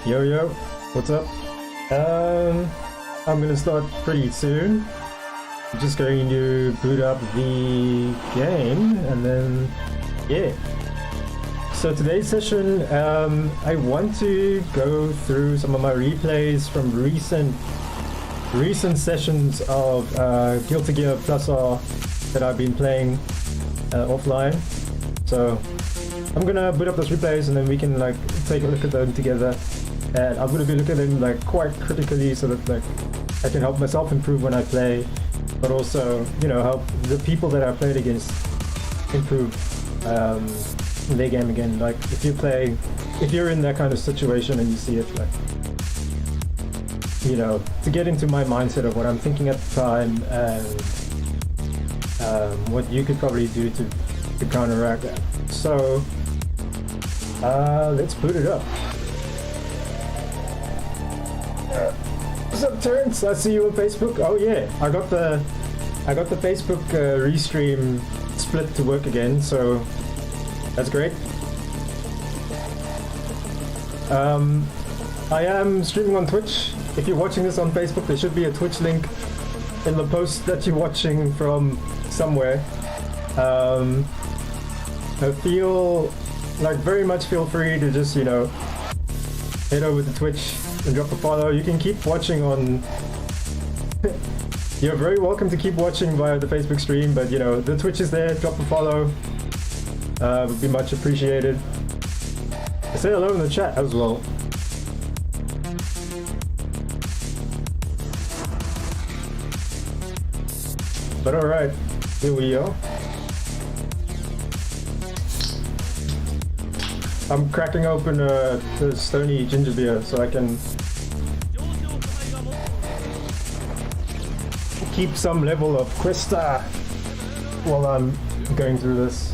Yo, yo, what's up? I'm gonna start pretty soon. I'm just going to boot up the game and then, yeah. So today's session, I want to go through some of my replays from recent sessions of Guilty Gear Plus R that I've been playing offline. So I'm gonna boot up those replays and then we can like take a look at them together. And I'm gonna be looking at them like quite critically so that like I can help myself improve when I play, but also, you know, help the people that I played against improve their game again. Like if you're in that kind of situation and you see it, like, you know, to get into my mindset of what I'm thinking at the time and what you could probably do to counteract that. So let's boot it up. What's up, Terrence? I see you on Facebook. Oh yeah, I got the Facebook restream split to work again, so that's great. I am streaming on Twitch. If you're watching this on Facebook, there should be a Twitch link in the post that you're watching from somewhere. I feel like very much feel free to just, you know, head over to Twitch and drop a follow. You can keep watching on you're very welcome to keep watching via the Facebook stream, but you know, the Twitch is there. Drop a follow, would be much appreciated. say hello in the chat as well. But alright, here we are. I'm cracking open the Stony ginger beer so I can keep some level of Questa while I'm going through this.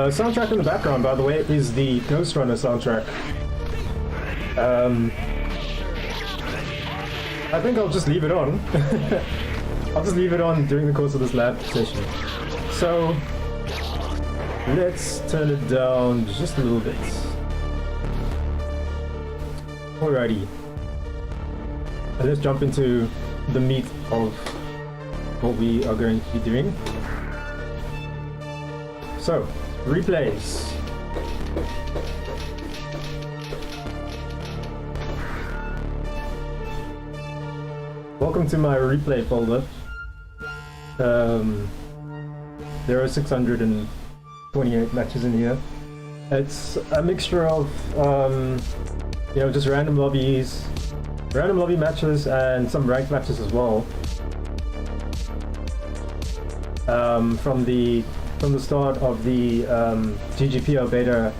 Soundtrack in the background, by the way, is the Ghost Runner soundtrack. I think I'll just leave it on. I'll just leave it on during the course of this lab session. So let's turn it down just a little bit. Alrighty. And let's jump into the meat of what we are going to be doing. So, replays. Welcome to my replay folder. There are 628 matches in here. It's a mixture of, you know, just random lobby matches and some ranked matches as well. From the start of the GGPO beta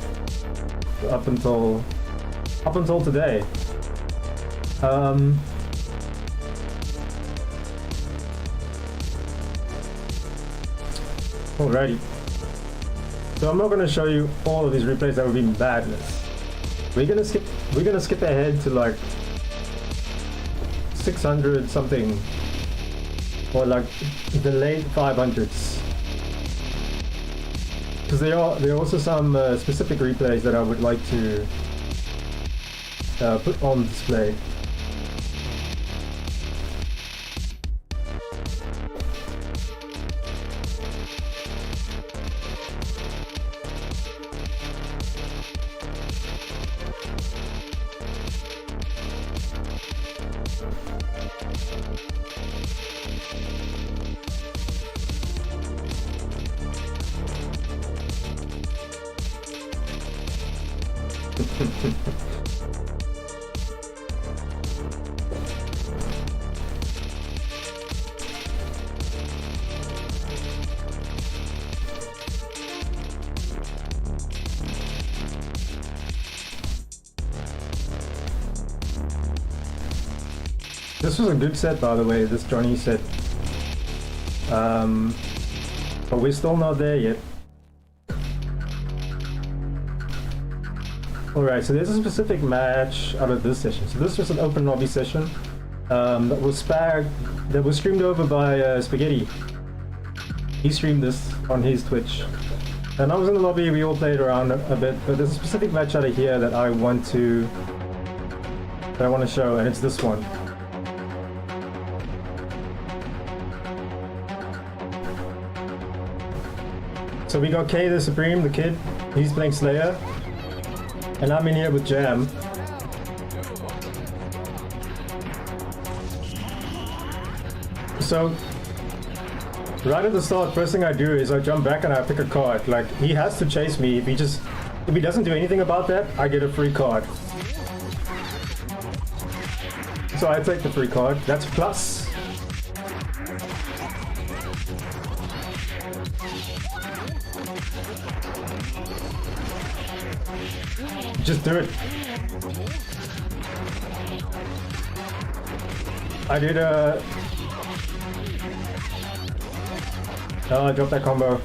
up until today. Alrighty. So I'm not going to show you all of these replays. That would be madness. We're gonna skip ahead to like 600 something, or like the late 500s. Because there are also some specific replays that I would like to put on display. This was a good set, by the way, this Johnny set. But we're still not there yet. Alright, so there's a specific match out of this session. So this was an open lobby session that was streamed over by Spaghetti. He streamed this on his Twitch. And I was in the lobby, we all played around a bit, but there's a specific match out of here that I want to show, and it's this one. So we got K the Supreme, the kid, he's playing Slayer, and I'm in here with Jam. So, right at the start, first thing I do is I jump back and I pick a card. Like, he has to chase me. If he doesn't do anything about that, I get a free card. So I take the free card. That's plus. Just do it. I did a... Oh, I dropped that combo.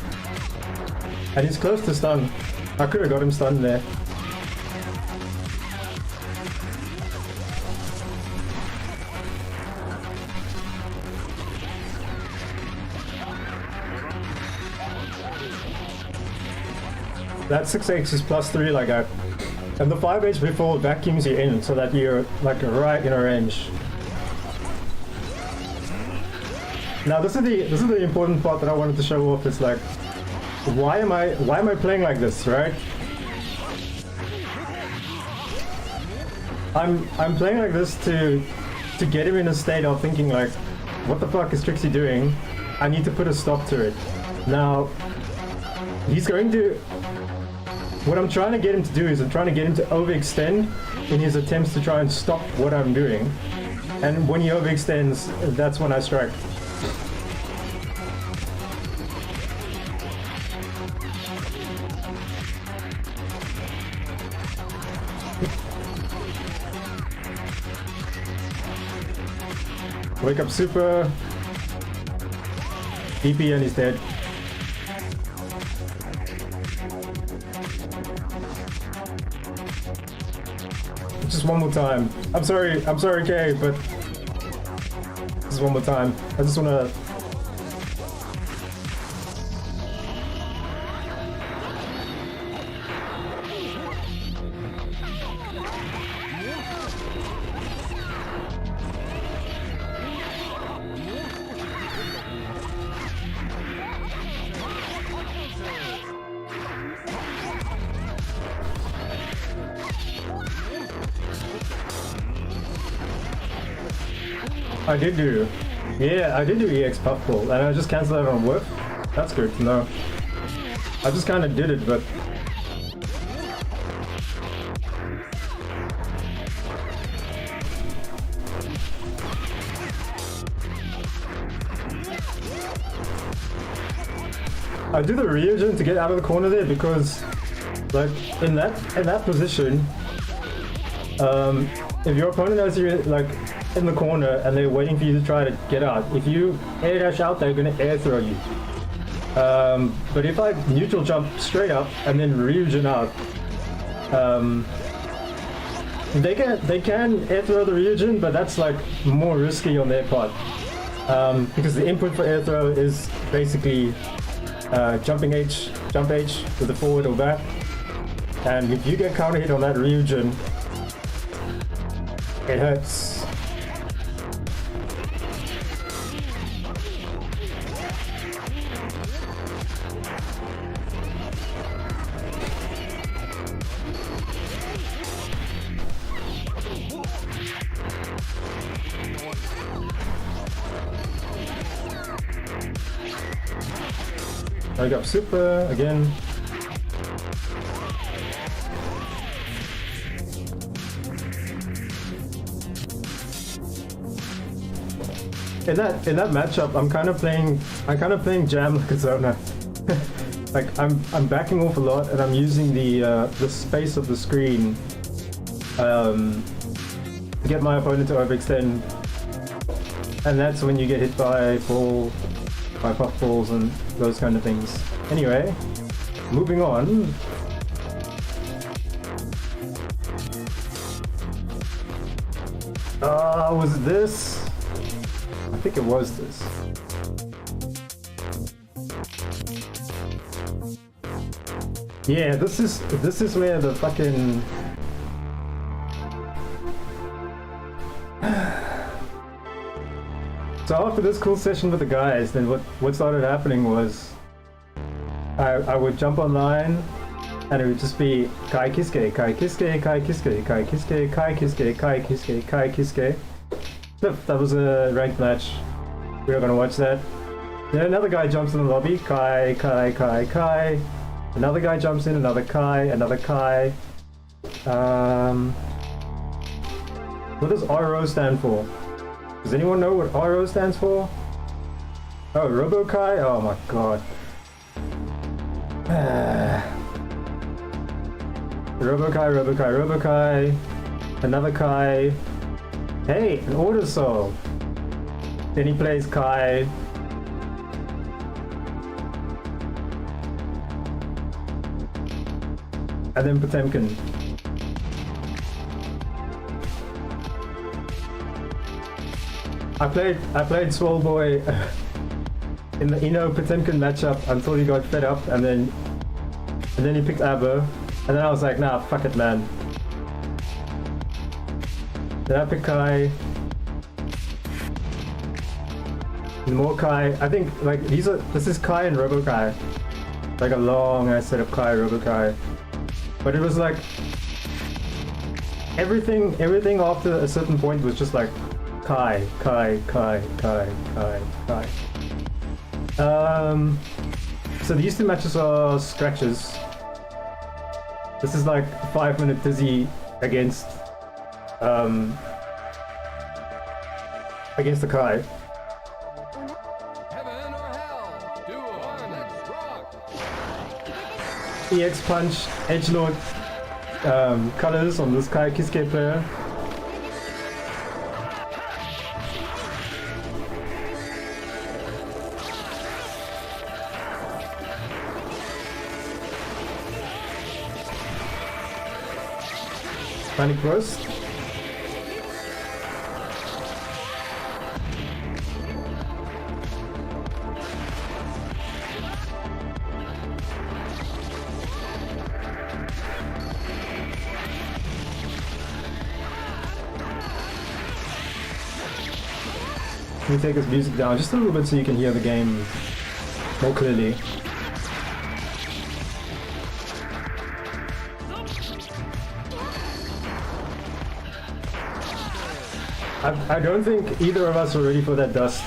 And he's close to stun. I could have got him stunned there. That 6x is +3 like that. And the 5h before vacuums you in so that you're like right in a range. Now this is the important part that I wanted to show off. It's like, why am I playing like this, right? I'm playing like this to get him in a state of thinking like, what the fuck is Trixxy doing? I need to put a stop to it. Now, he's going to... What I'm trying to get him to do is I'm trying to get him to overextend in his attempts to try and stop what I'm doing. And when he overextends, that's when I strike. Wake up super. DP and he's dead. Just one more time. I'm sorry, Kay, but just one more time. I just wanna... I did do EX puffball, and I just cancelled it on whip. That's good to know. I just kind of did it, but I do the reagent to get out of the corner there because, like, in that position, if your opponent has you like in the corner and they're waiting for you to try to get out, if you air dash out, they're gonna air throw you. But if I neutral jump straight up and then reagent out, they can air throw the reagent, but that's like more risky on their part, because the input for air throw is basically jump H with the forward or back, and if you get counter hit on that reagent, it hurts. I got super again. In that matchup, I'm kind of playing jam like a zoner. Like I'm backing off a lot, and I'm using the space of the screen to get my opponent to overextend, and that's when you get hit by puff balls and those kind of things. Anyway, moving on. Was it this? I think it was this. Yeah, this is where the fucking so after this cool session with the guys, then what started happening was I would jump online and it would just be Kai Kiske, Kai Kiske, Kai Kiske, Kai Kiske, Kai Kiske, Kai Kiske, Kai Kiske. That was a ranked match. We were gonna watch that. Then another guy jumps in the lobby, Kai, Kai, Kai, Kai. Another guy jumps in, another Kai, another Kai. What does RO stand for? Does anyone know what RO stands for? Oh, Robo Kai? Oh my god. Robo Kai, Robo Kai, Robo Kai. Another Kai. Hey, an order soul. Then he plays Kai. And then Potemkin. I played Swole Boy in the Potemkin matchup until he got fed up, and then he picked Abo, and then I was like, nah, fuck it, man. Then I picked Kai. And more Kai. I think like this is Kai and Robo Kai. Like a long ass set of Kai, Robo Kai. But it was like everything after a certain point was just like Kai. So these two matches are scratches. This is like 5-minute dizzy against the Kai. Heaven or hell, do one, let's rock. EX punch, edgelord colors on this Kai Kisuke player. Panic Roast. Let me take his music down just a little bit so you can hear the game more clearly. I don't think either of us are ready for that dust.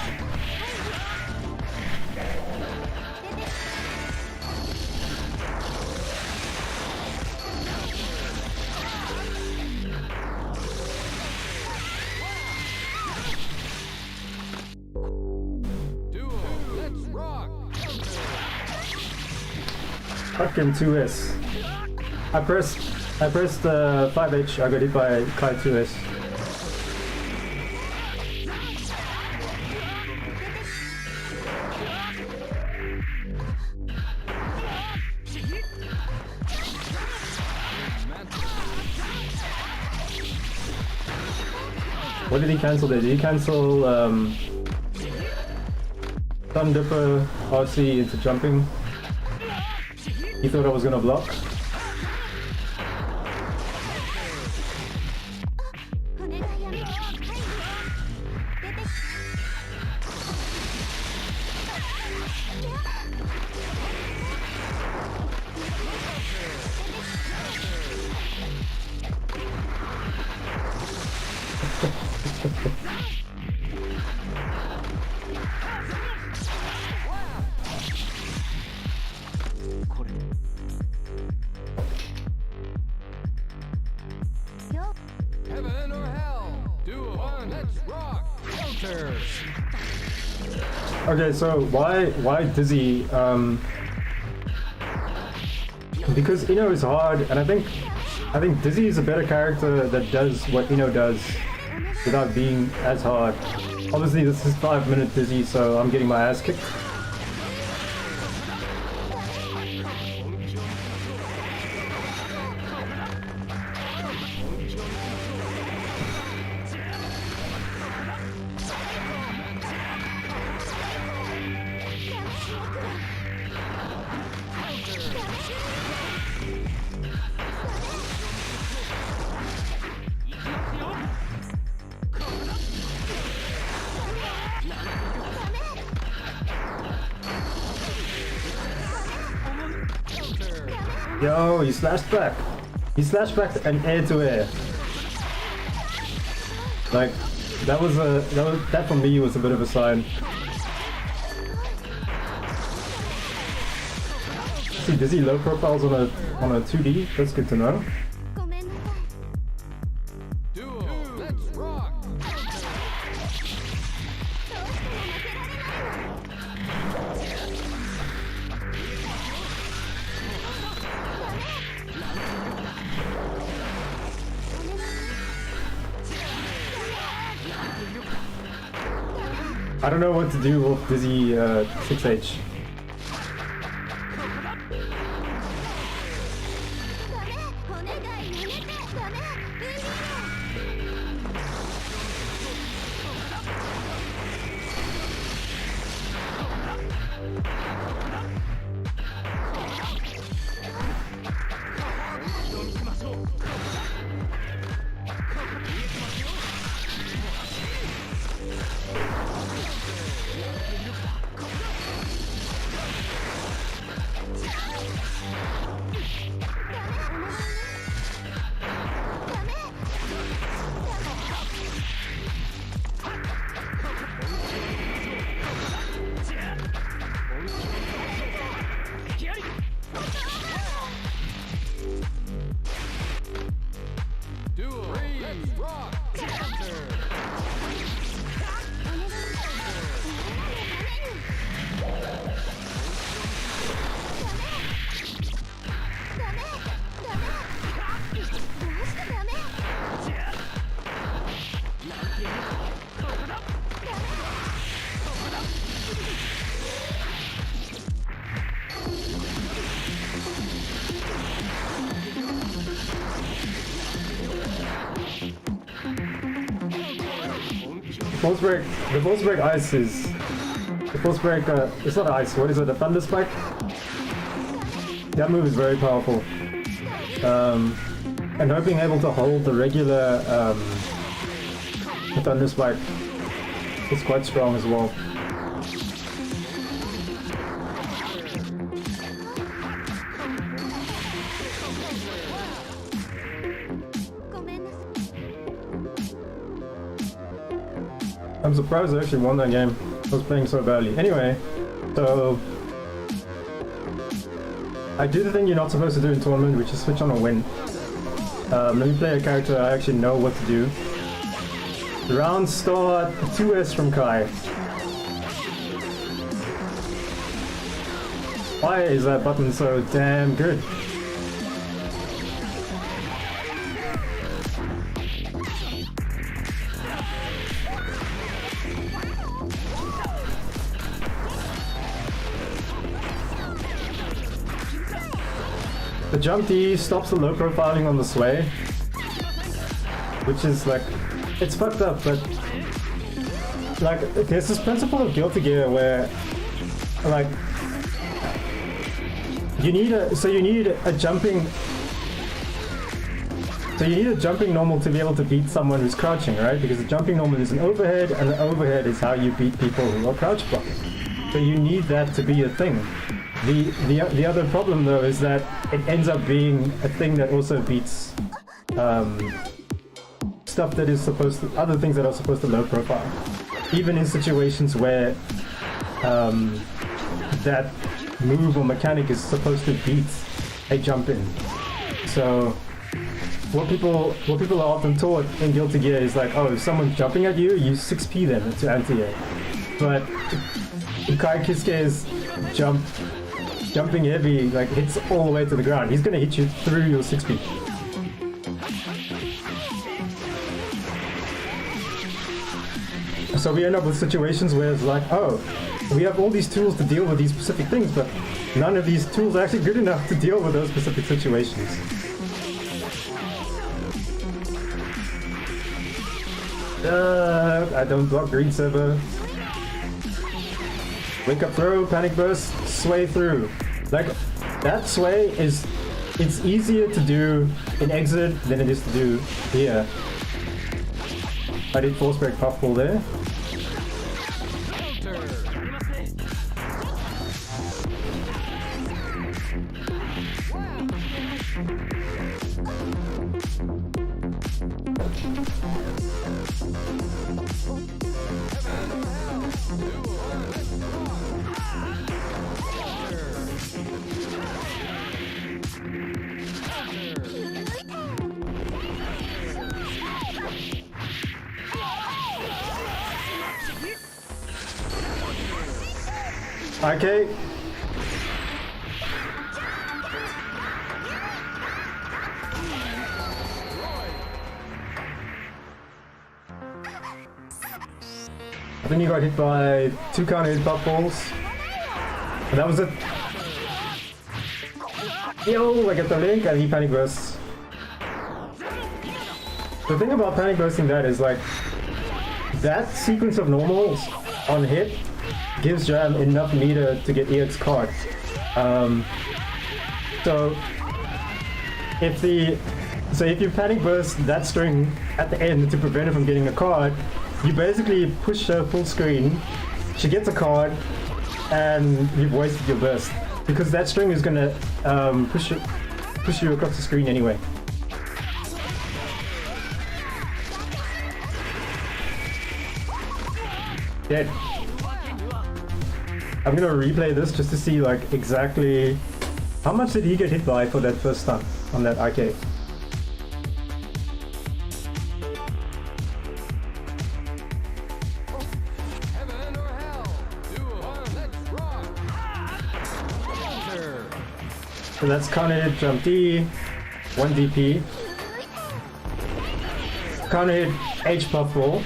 Let's rock. Fucking 2S. I pressed 5H, I got hit by Kai 2S. What did he cancel there? Did he cancel Sun Dipper RC into jumping? He thought I was gonna block. Heaven or hell, do one, let's rock. Filters. Okay, so why Dizzy? Because Ino is hard, and I think Dizzy is a better character that does what Ino does without being as hard. Obviously, this is 5-minute Dizzy, so I'm getting my ass kicked. Yo, he slashed back. He slashed back and air to air. Like that for me was a bit of a sign. See, Dizzy low profiles on a 2D. That's good to know. Duo, let's rock. I don't know what to do with Dizzy 6H. force break ice is... The force break, it's not ice, what is it, a thunder spike? That move is very powerful. And not being able to hold the regular thunder spike is quite strong as well. I'm surprised I actually won that game. I was playing so badly. Anyway, so I do the thing you're not supposed to do in tournament, which is switch on a win. Let me play a character I actually know what to do. Round start 2S from Kai. Why is that button so damn good? The jump D stops the low profiling on the sway, which is like, it's fucked up, but like there's this principle of Guilty Gear where like you need a jumping normal to be able to beat someone who's crouching, right? Because the jumping normal is an overhead, and the overhead is how you beat people who are crouch blocking. So you need that to be a thing. The other problem though is that it ends up being a thing that also beats stuff that is supposed to, other things that are supposed to low profile. Even in situations where that move or mechanic is supposed to beat a jump in. So what people are often taught in Guilty Gear is like, oh, if someone's jumping at you, use 6p them to anti-air. But Kai Kisuke's jumping heavy like hits all the way to the ground. He's gonna hit you through your 6p. So we end up with situations where it's like, oh, we have all these tools to deal with these specific things, but none of these tools are actually good enough to deal with those specific situations. I don't block green server. Wake up throw, panic burst, sway through. Like, that sway is, it's easier to do in exit than it is to do here. I did force break puffball there. Okay. I think you got hit by 2 counter hit puffballs. And that was it. Yo, I get the link and he panic bursts. The thing about panic bursting that is like, that sequence of normals on hit gives Jam enough meter to get EX card. So if you panic burst that string at the end to prevent her from getting a card, you basically push her full screen, she gets a card, and you've wasted your burst. Because that string is gonna push you across the screen anyway. Dead. I'm gonna replay this just to see like exactly how much did he get hit by for that first stun on that IK. Heaven or hell? 2 1, let's rock! So that's counter hit jump D, 1 DP. Counter hit H puffball.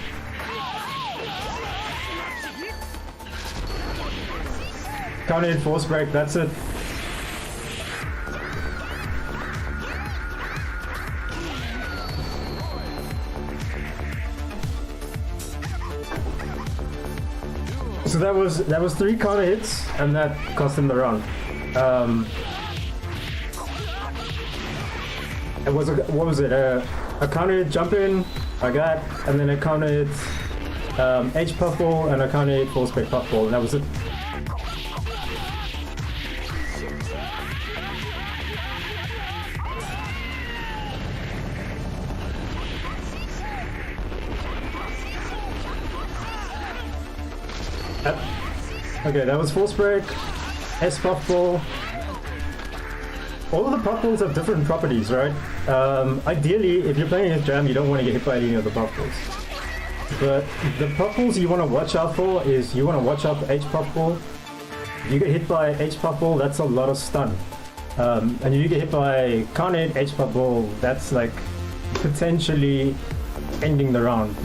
Counter hit force break, that's it. So that was 3 counter hits, and that cost him the round. It was what was it? A counter hit jump in like that, and then a counter hit edge puffball, and a counter hit full spec puffball, and that was it. Okay, that was force break, S puffball. All of the puffballs have different properties, right? Ideally, if you're playing against Jam, you don't want to get hit by any of the puffballs. But the puffballs you want to watch out for is you want to watch out for H puffball. If you get hit by H puffball, that's a lot of stun. And if you get hit by counter hit H puffball, that's like potentially ending the round.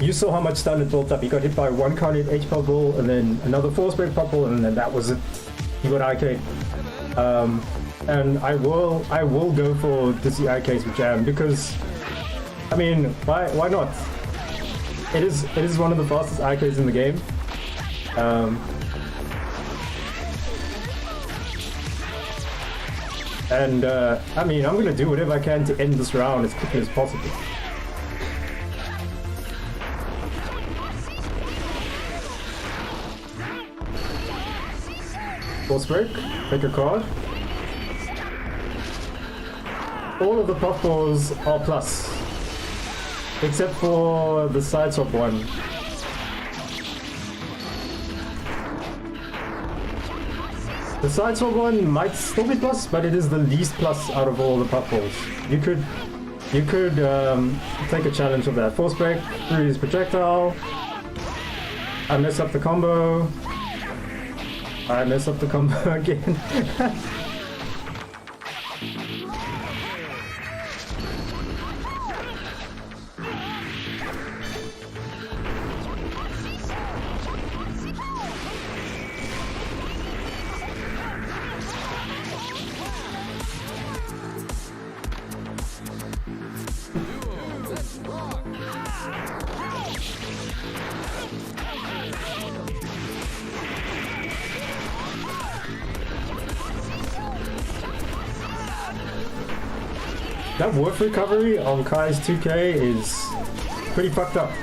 You saw how much stun it built up. He got hit by 1 counter hit H puffball, and then another force break puffball, and then that was it. He got IK. And I will go for Dizzy IKs with Jam because, I mean, why not? It is one of the fastest IKs in the game. I mean, I'm gonna do whatever I can to end this round as quickly as possible. Force break, take a card. All of the puffballs are plus, except for the side swap one. The side swap one might still be plus, but it is the least plus out of all the puffballs. You could take a challenge of that. Force break, freeze projectile. I mess up the combo. I mess up the combo again. That warp recovery on Kai's 2K is pretty fucked up.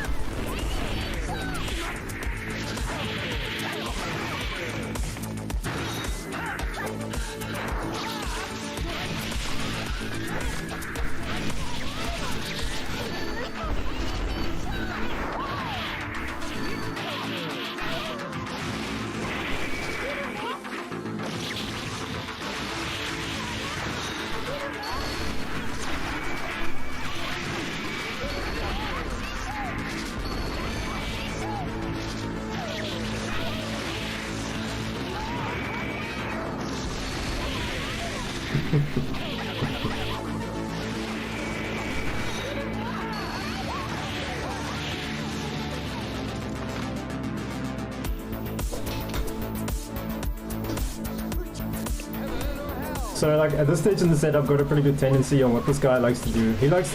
So like at this stage in the set, I've got a pretty good tendency on what this guy likes to do. He likes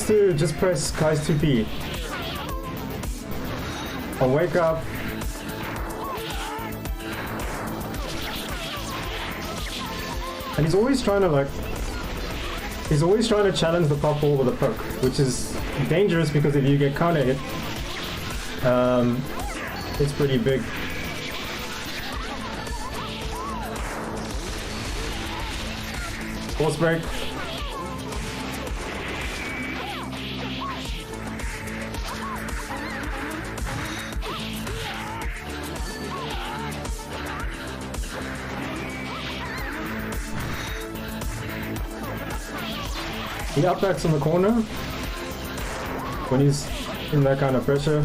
to just press Kai's 2P. I'll wake up. And he's always trying to challenge the pop ball with a poke, which is dangerous because if you get counter hit, it's pretty big. Force break. He upbacks on the corner when he's in that kind of pressure.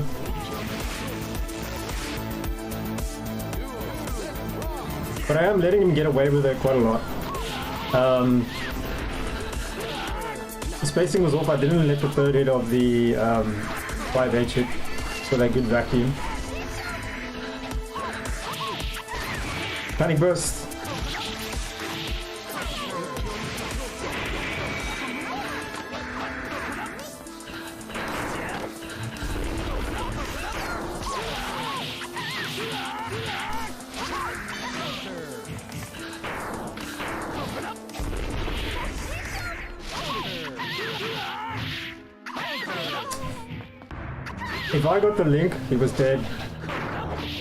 But I am letting him get away with it quite a lot. The spacing was off. I didn't let the third hit of the 5H hit for that good vacuum. Panic burst. if I got the link, he was dead.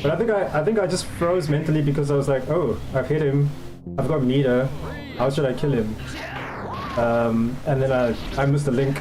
But I think I just froze mentally because I was like, oh, I've hit him. I've got meter. How should I kill him? And then I missed the link.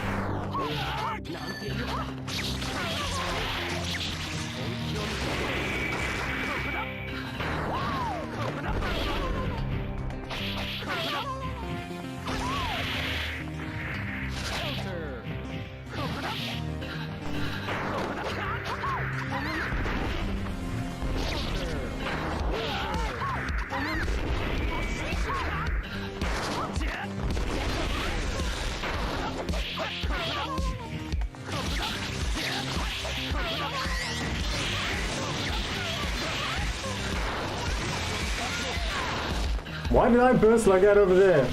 Why did I burst like that over there?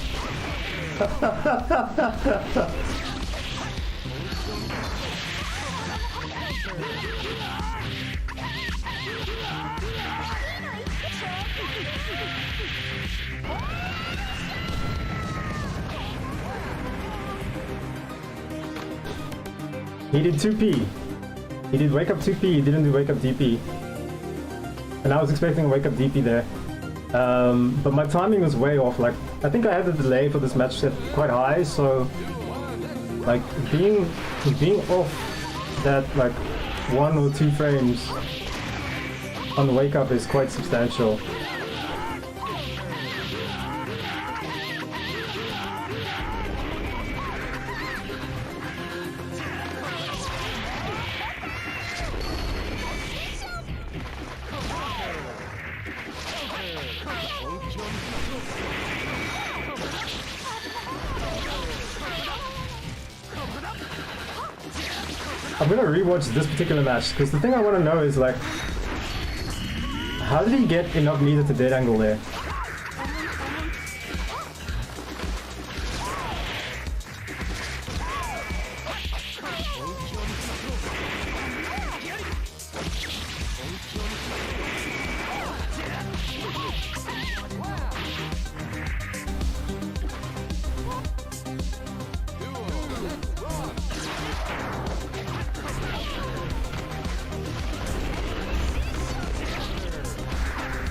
He did 2P. He did wake up 2P, he didn't do wake up DP. And I was expecting a wake up DP there. But my timing was way off. Like, I think I had the delay for this match set quite high, so like being off that like 1 or 2 frames on the wake up is quite substantial. I'm gonna rewatch this particular match because the thing I want to know is like, how did he get enough meter to dead angle there?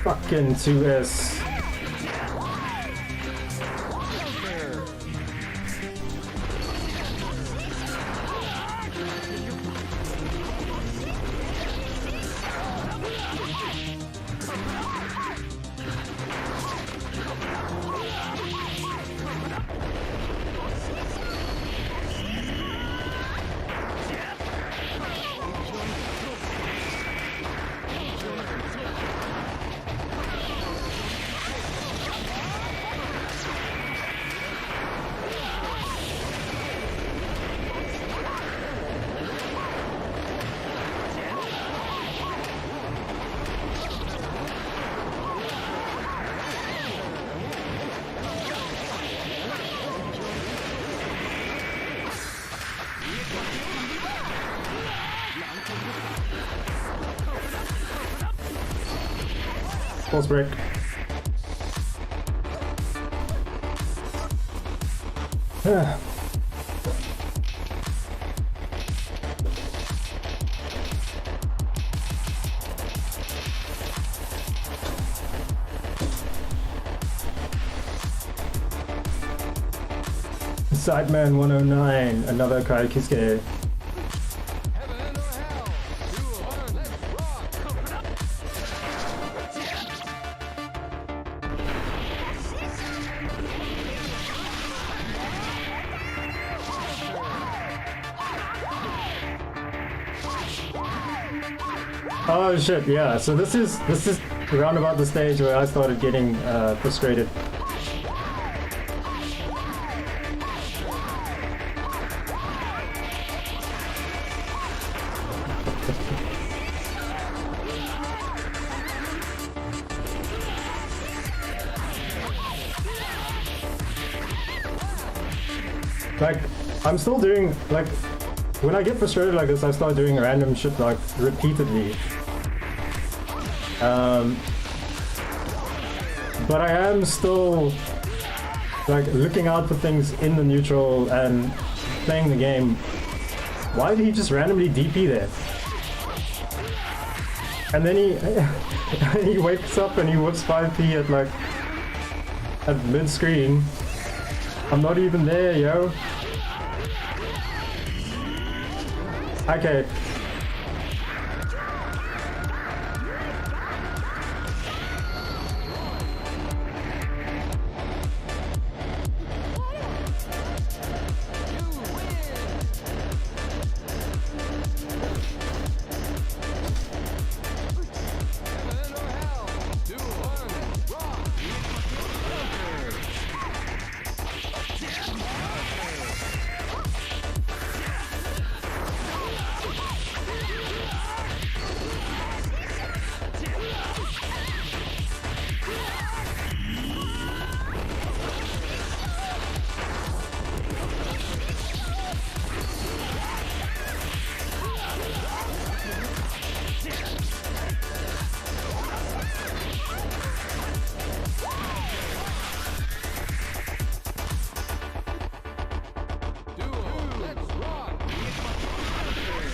Fucking 2S. Pulse break. Sideman 109, another Kai Kisuke. Oh shit, yeah, so this is around about the stage where I started getting frustrated. Like, I'm still doing, like, when I get frustrated like this, I start doing random shit, like, repeatedly. But I am still, like, looking out for things in the neutral and playing the game. Why did he just randomly DP there? And then he wakes up and he whoops 5p at like at mid screen. I'm not even there, yo. Okay.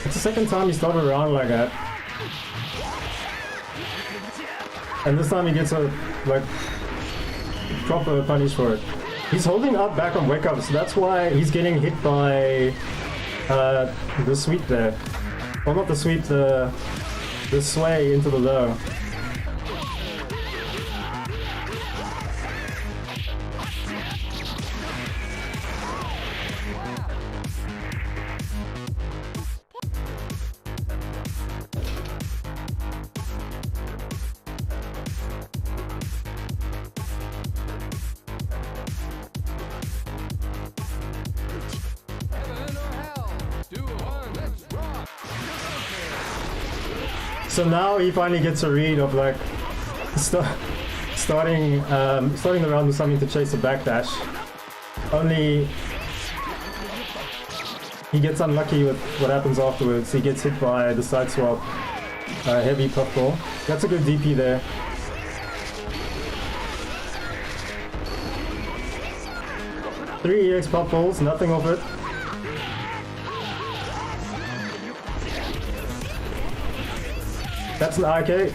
It's the second time he started around like that. And this time he gets a, like, proper punish for it. He's holding up back on wake up, so that's why he's getting hit by the sweep there. Well, not the sweep, the sway into the low. So now he finally gets a read of like starting the round with something to chase a backdash. Only he gets unlucky with what happens afterwards. He gets hit by the side swap heavy puffball. That's a good DP there. Three EX puffballs, nothing of it. That's an IK.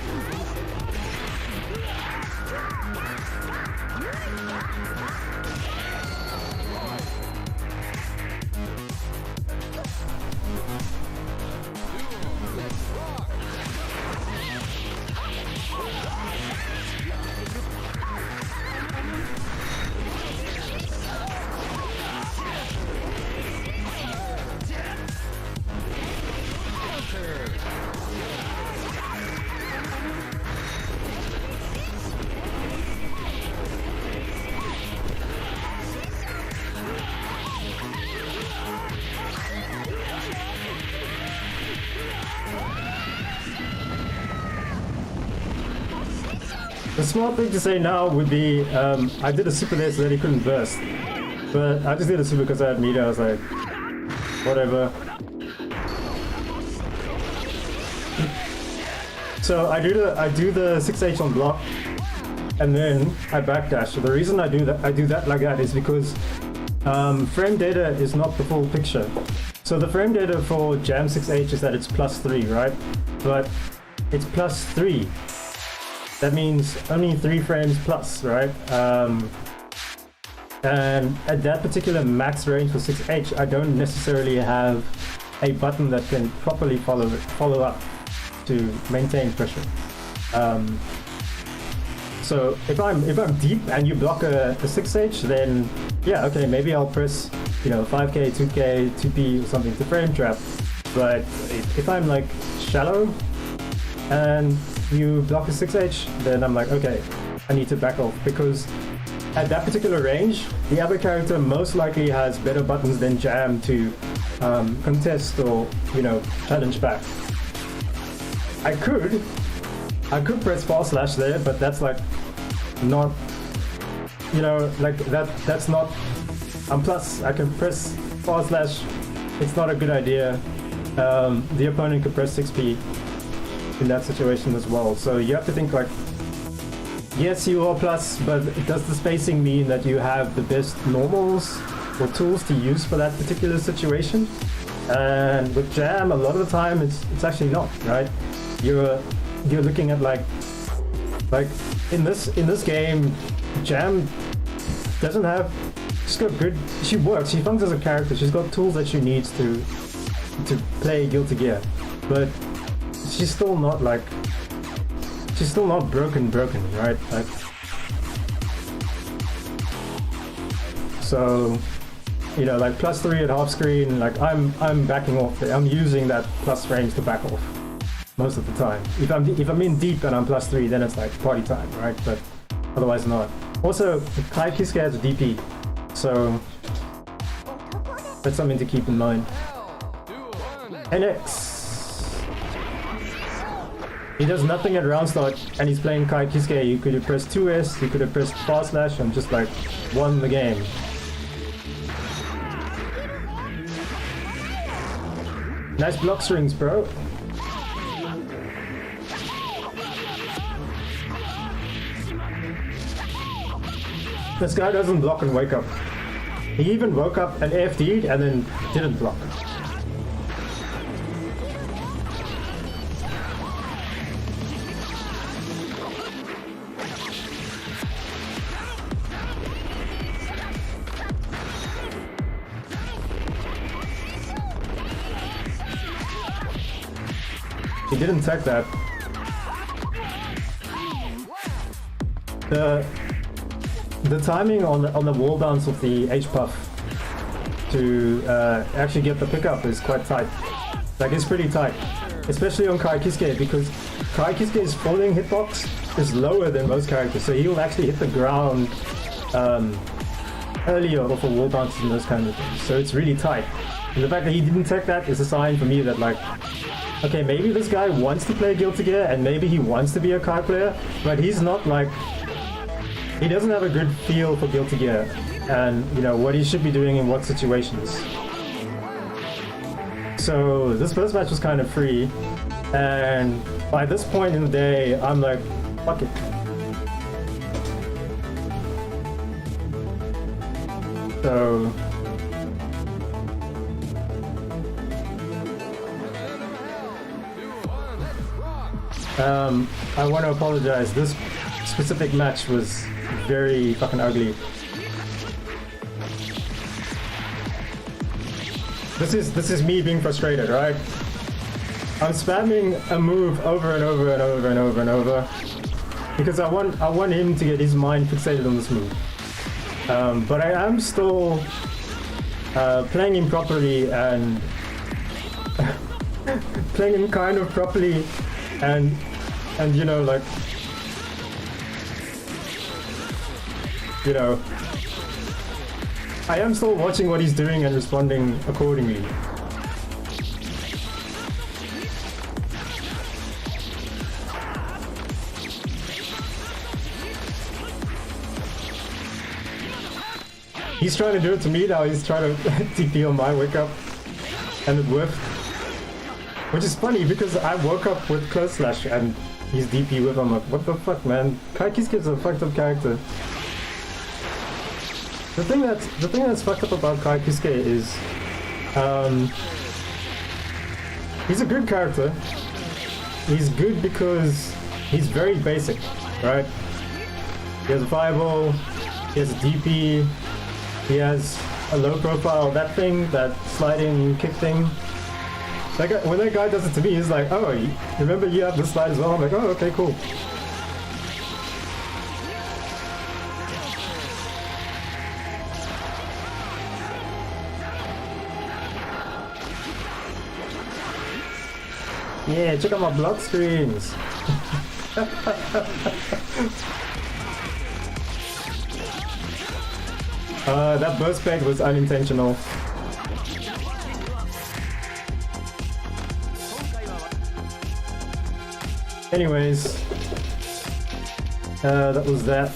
The smart thing to say now would be, I did a super there so that he couldn't burst. But I just did a super because I had meter, I was like, whatever. So I do the 6H on block, and then I backdash. So the reason I do that like that is because frame data is not the full picture. So the frame data for Jam 6H is that it's +3, right? But it's +3. That means only 3 frames plus, right? And at that particular max range for 6H, I don't necessarily have a button that can properly follow up to maintain pressure. So if I'm deep and you block a 6H, then yeah, okay, maybe I'll press 5K, 2K, 2P or something to frame trap. But if I'm like shallow and you block a 6H, then I'm like, okay, I need to back off, because at that particular range, the other character most likely has better buttons than Jam to contest or challenge back. I could press fast slash there, but that's like not, like that's not. Plus I can press fast slash. It's not a good idea. The opponent could press 6P in that situation as well. So you have to think like, yes, you are plus, but does the spacing mean that you have the best normals or tools to use for that particular situation? And with Jam, a lot of the time it's actually not, right? you're looking at like in this game, Jam doesn't have. She's got good. She works. She functions as a character. She's got tools that she needs to play Guilty Gear, but she's still not like. She's still not broken, right? Like. So, you know, like +3 at half screen. Like I'm backing off. I'm using that plus frames to back off most of the time. If I'm in deep and I'm +3, then it's like party time, right? But otherwise not. Also, Kai Kisuke has a DP, so that's something to keep in mind. NX. He does nothing at round start, and he's playing Kai Kisuke. You could have pressed 2S, you could have pressed bar slash, and just like won the game. Nice block strings, bro. This guy doesn't block and wake up. He even woke up and AFD'd and then didn't block. He didn't tech that. The timing on the wall bounce of the H puff to actually get the pickup is quite tight. Like it's pretty tight, especially on Kai Kisuke, because Kai Kisuke's falling hitbox is lower than most characters, so he'll actually hit the ground earlier off of wall bounces and those kind of things. So it's really tight. And the fact that he didn't tech that is a sign for me that like, okay, maybe this guy wants to play Guilty Gear and maybe he wants to be a Kai player, but he's not like. He doesn't have a good feel for Guilty Gear and, you know, what he should be doing in what situations. So this first match was kind of free, and by this point in the day, I'm like, fuck it. So... I want to apologize. This specific match was very fucking ugly. This is me being frustrated, right? I'm spamming a move over and over and over and over and over because I want him to get his mind fixated on this move. But I am still playing him properly and playing him kind of properly and you know, like, you know, I am still watching what he's doing and responding accordingly. He's trying to do it to me now. He's trying to TP on my wake up and it whiffed. Which is funny because I woke up with close slash and he's DP whiff. I'm like, what the fuck, man? Kai Kisuke's a fucked up character. The thing that's fucked up about Kai Kisuke is he's a good character. He's good because he's very basic, right? He has a fireball, he has a DP, he has a low profile, that thing, that sliding kick thing. That guy, when that guy does it to me, he's like, oh, remember you have the slide as well? I'm like, oh, okay, cool. Yeah, check out my block screens. That burst peg was unintentional. Anyways, that was that.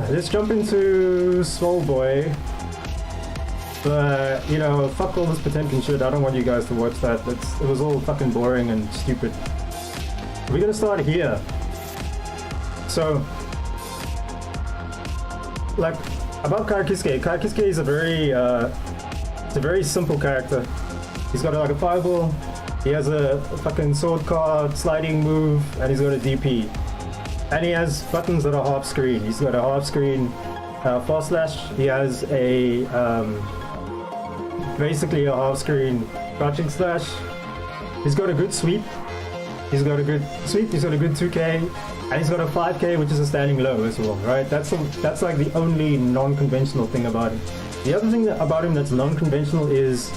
Let's jump into Swole Boy. But, you know, fuck all this Potemkin shit. I don't want you guys to watch that. It was all fucking boring and stupid. We're gonna start here. So, like, about Kai Kisuke. Kai Kisuke is a very simple character. He's got like a fireball. He has a fucking sword card, sliding move, and he's got a DP. And he has buttons that are half screen. He's got a half screen fast slash. He has a basically a half screen crouching slash. He's got a good sweep. He's got a good 2K, and he's got a 5K, which is a standing low as well, right? That's like the only non-conventional thing about him. The other thing about him that's non-conventional is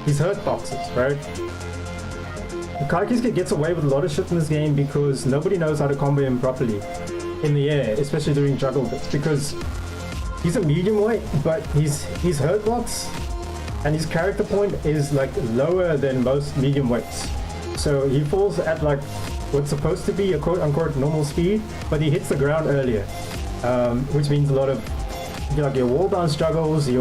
his hurt boxes, right? Kaikiske gets away with a lot of shit in this game because nobody knows how to combo him properly in the air, especially during juggle bits, because he's a medium weight, but his hurt box and his character point is like lower than most medium weights. So he falls at like what's supposed to be a quote-unquote normal speed, but he hits the ground earlier, which means a lot of like your wall-bound struggles, a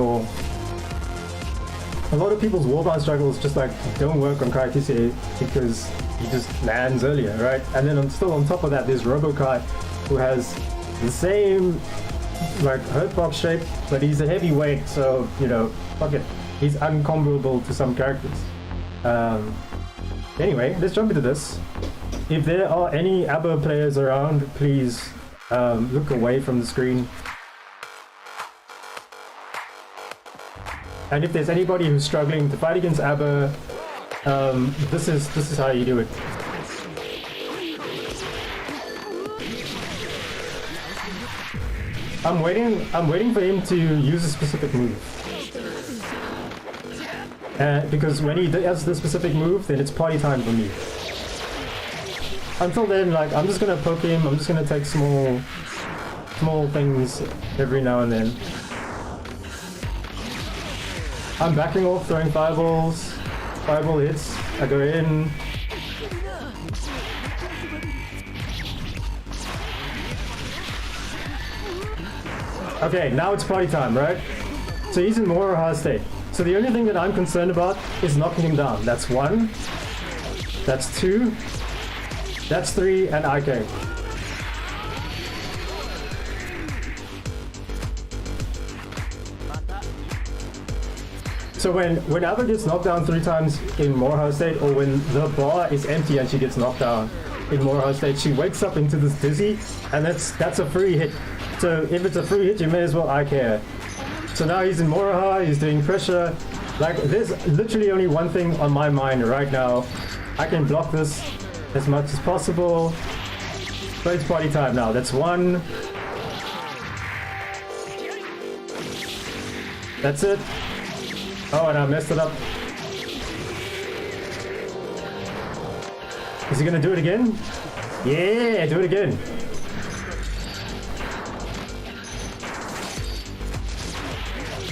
lot of people's wall-bound struggles just like don't work on Kaikiske because he just lands earlier, right? And then still on top of that, there's Robokai, who has the same like hurt box shape, but he's a heavyweight, so you know, fuck it, he's uncomboable to some characters. Anyway, let's jump into this. If there are any ABBA players around, please look away from the screen. And if there's anybody who's struggling to fight against ABBA, this is how you do it. I'm waiting for him to use a specific move. Because when he does the specific move, then it's party time for me. Until then, like, I'm just gonna poke him, I'm just gonna take small things every now and then. I'm backing off, throwing fireballs. Fireball hits, I go in. Okay, now it's party time, right? So he's in more hard state. So the only thing that I'm concerned about is knocking him down. That's 1, that's 2, that's 3, and IK. So when Abba gets knocked down 3 times in more hard state, or when the bar is empty and she gets knocked down in more hard state, she wakes up into this dizzy, and that's a free hit. So if it's a free hit, you may as well IK her. So now he's in Moraha, he's doing pressure. Like, there's literally only one thing on my mind right now. I can block this as much as possible. But it's party time now. That's 1. That's it. Oh, and I messed it up. Is he gonna do it again? Yeah, do it again.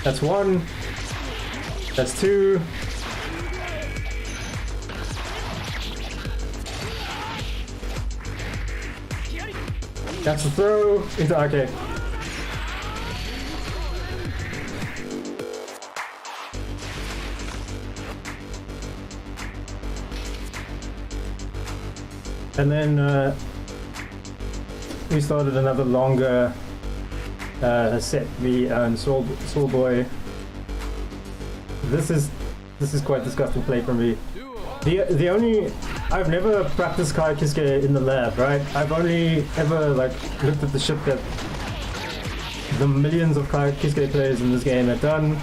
That's 1. That's 2. That's the throw into arcade. And then we started another longer set. We Soul Boy. This is quite disgusting play for me. The only I've never practiced Kaikiske in the lab, right? I've only ever like looked at the shit that the millions of Kaikiske players in this game have done.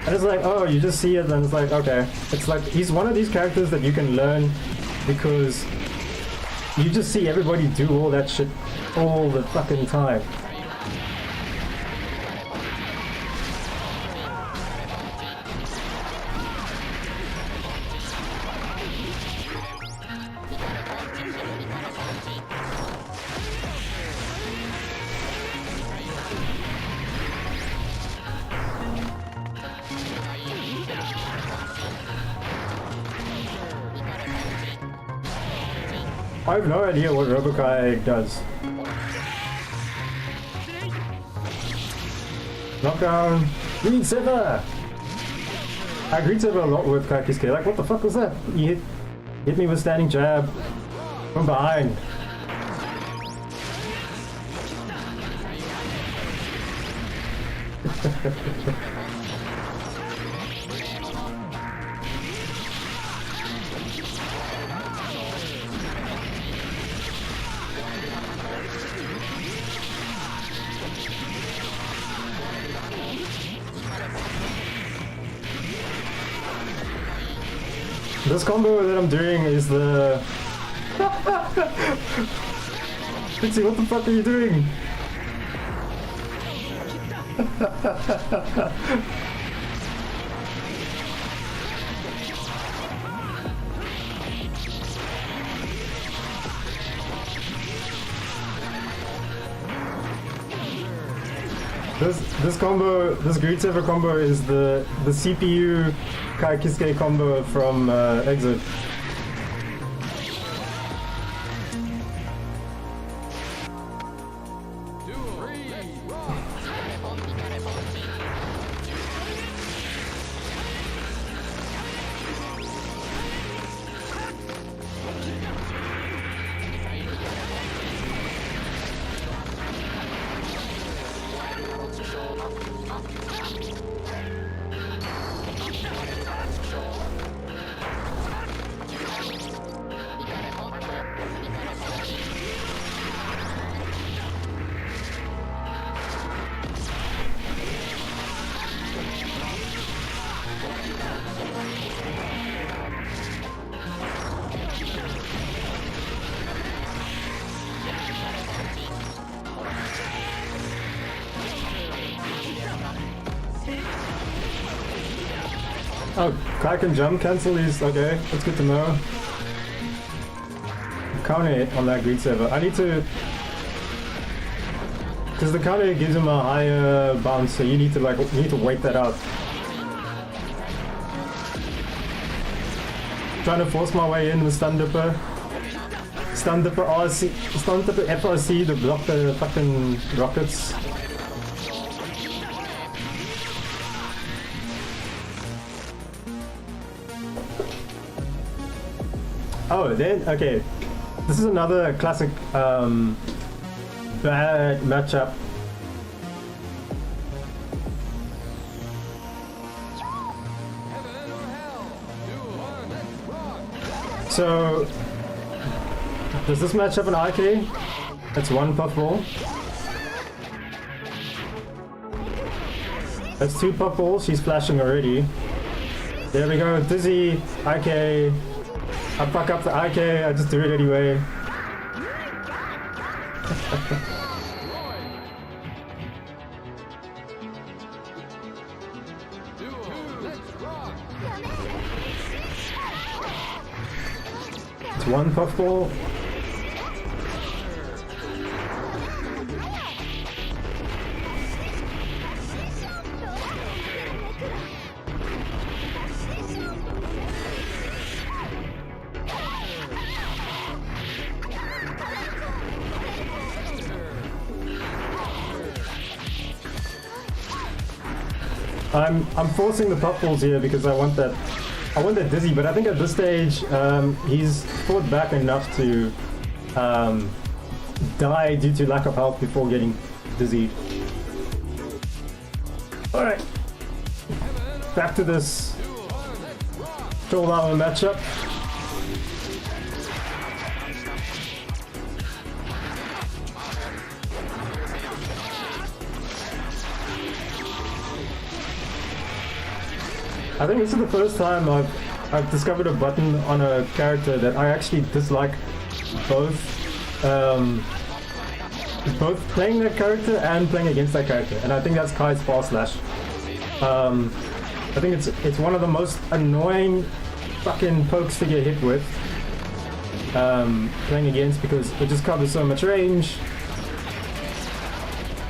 And it's like, oh, you just see it and it's like, okay. It's like he's one of these characters that you can learn because you just see everybody do all that shit all the fucking time. I have no idea what Robokai does. Knockdown. Green Silver! I Green Silver a lot with Kaikiske. Like, what the fuck was that? He hit me with standing jab from behind. This combo that I'm doing is the... Trixxy, what the fuck are you doing? This Greed Saver combo is the CPU Kai Kisuke combo from Exit. Oh, Kai can jump cancel these. Okay, that's good to know. Counter hit on that Greed Saver. I need to... Because the counter hit gives him a higher bounce, so you need to wait that out. Trying to force my way in with Stun Dipper. Stun Dipper RC, Stun Dipper FRC to block the fucking rockets. Oh, then, okay. This is another classic bad matchup. So, does this match up an IK? That's one puffball. That's two puffballs. She's flashing already. There we go. Dizzy, IK. I fuck up the IK, I just do it anyway. It's one puffball. I'm forcing the puffballs here because I want that dizzy, but I think at this stage he's fought back enough to die due to lack of health before getting dizzy. Alright, back to this showdown matchup. I think this is the first time I've discovered a button on a character that I actually dislike both playing that character and playing against that character, and I think that's Kai's Fast Slash. I think it's one of the most annoying fucking pokes to get hit with playing against, because it just covers so much range.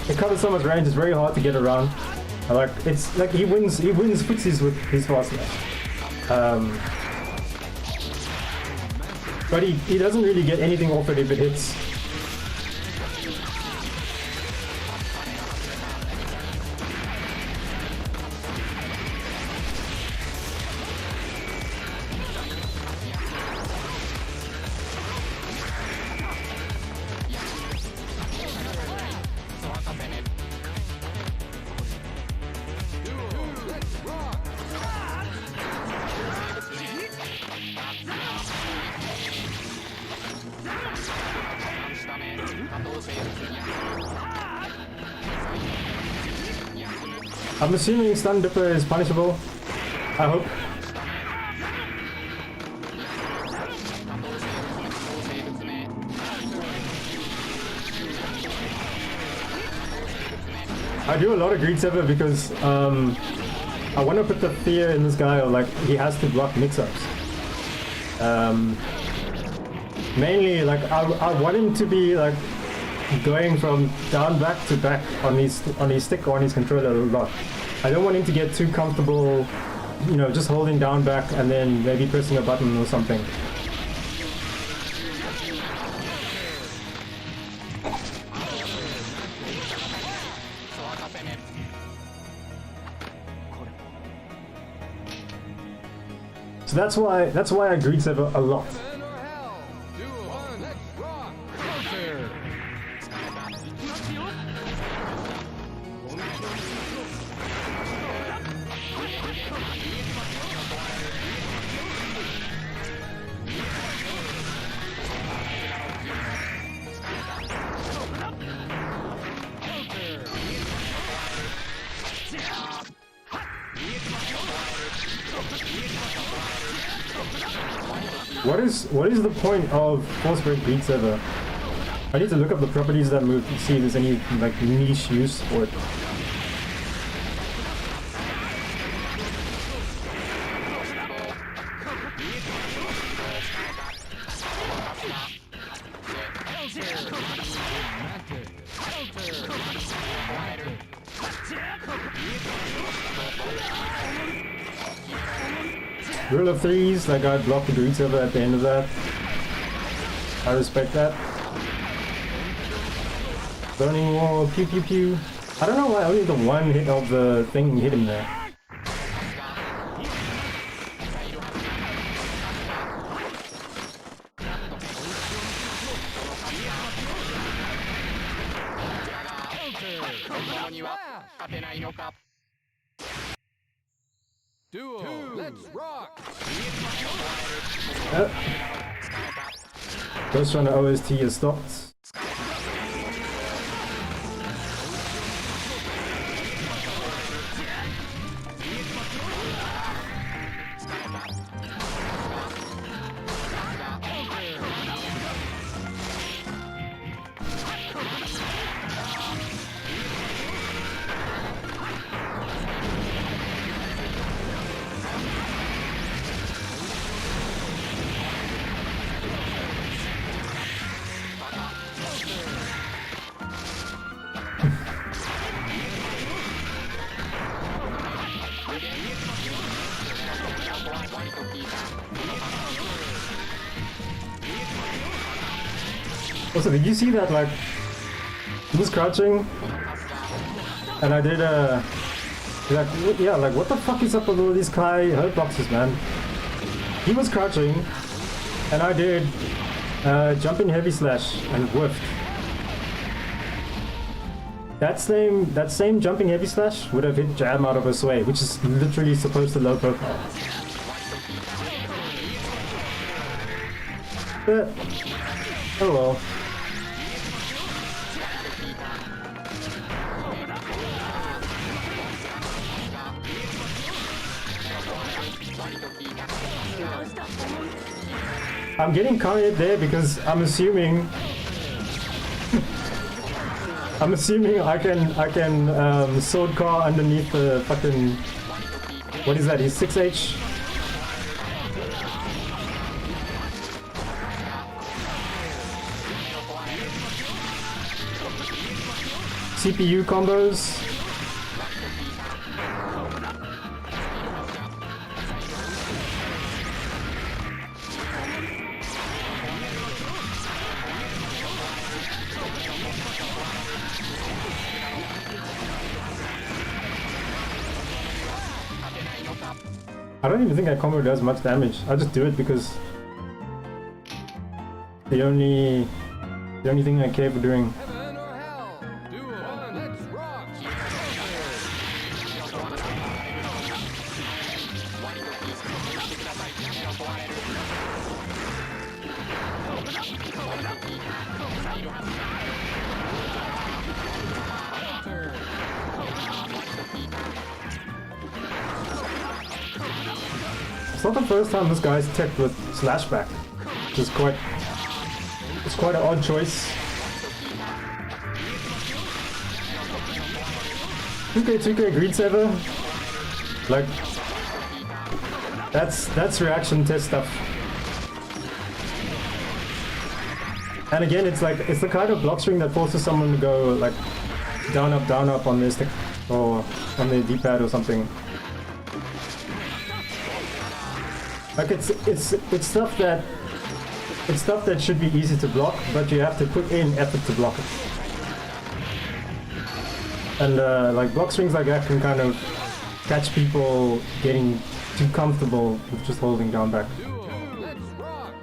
It covers so much range, it's very hard to get around. Like, it's like he wins footsies with his Fast Slash. But he doesn't really get anything off it if it hits. I'm assuming Stun Dipper is punishable. I hope. I do a lot of greed server because I want to put the fear in this guy of like he has to block mix-ups. Mainly like I want him to be like going from down back to back on his stick or on his controller a lot. I don't want him to get too comfortable, you know, just holding down back and then maybe pressing a button or something. So that's why I greed server a lot. What is the point of force break greed server? I need to look up the properties of that move to see if there's any like niche use for it. Rule of threes, like I blocked the greed server at the end of that. I respect that. Burning wall, pew pew pew. I don't know why only the one hit of the thing hit him there. Duo, let's rock! Ghost Runner OST is stopped. Also, did you see that, like, he was crouching, and I did, like, yeah, like, what the fuck is up with all these Kai hurt boxes, man? He was crouching, and I did, jumping heavy slash, and whiffed. That same jumping heavy slash would have hit jam out of a sway, which is literally supposed to low profile. But, oh well. I'm getting counted there because I'm assuming I can sword car underneath the fucking, what is that? He's 6H. CPU combos. I don't even think that combo does much damage. I just do it because the only thing I care for doing. Heaven or hell? Duo, let's rock! It's not the first time this guy's teched with slashback, which is quite an odd choice. 2K Greed Saver. Like, that's reaction test stuff. And again, it's the kind of block string that forces someone to go like down up on their stick or on their D-pad or something. Like it's stuff that should be easy to block, but you have to put in effort to block it. And like block strings like that can kind of catch people getting too comfortable with just holding down back. Let's rock.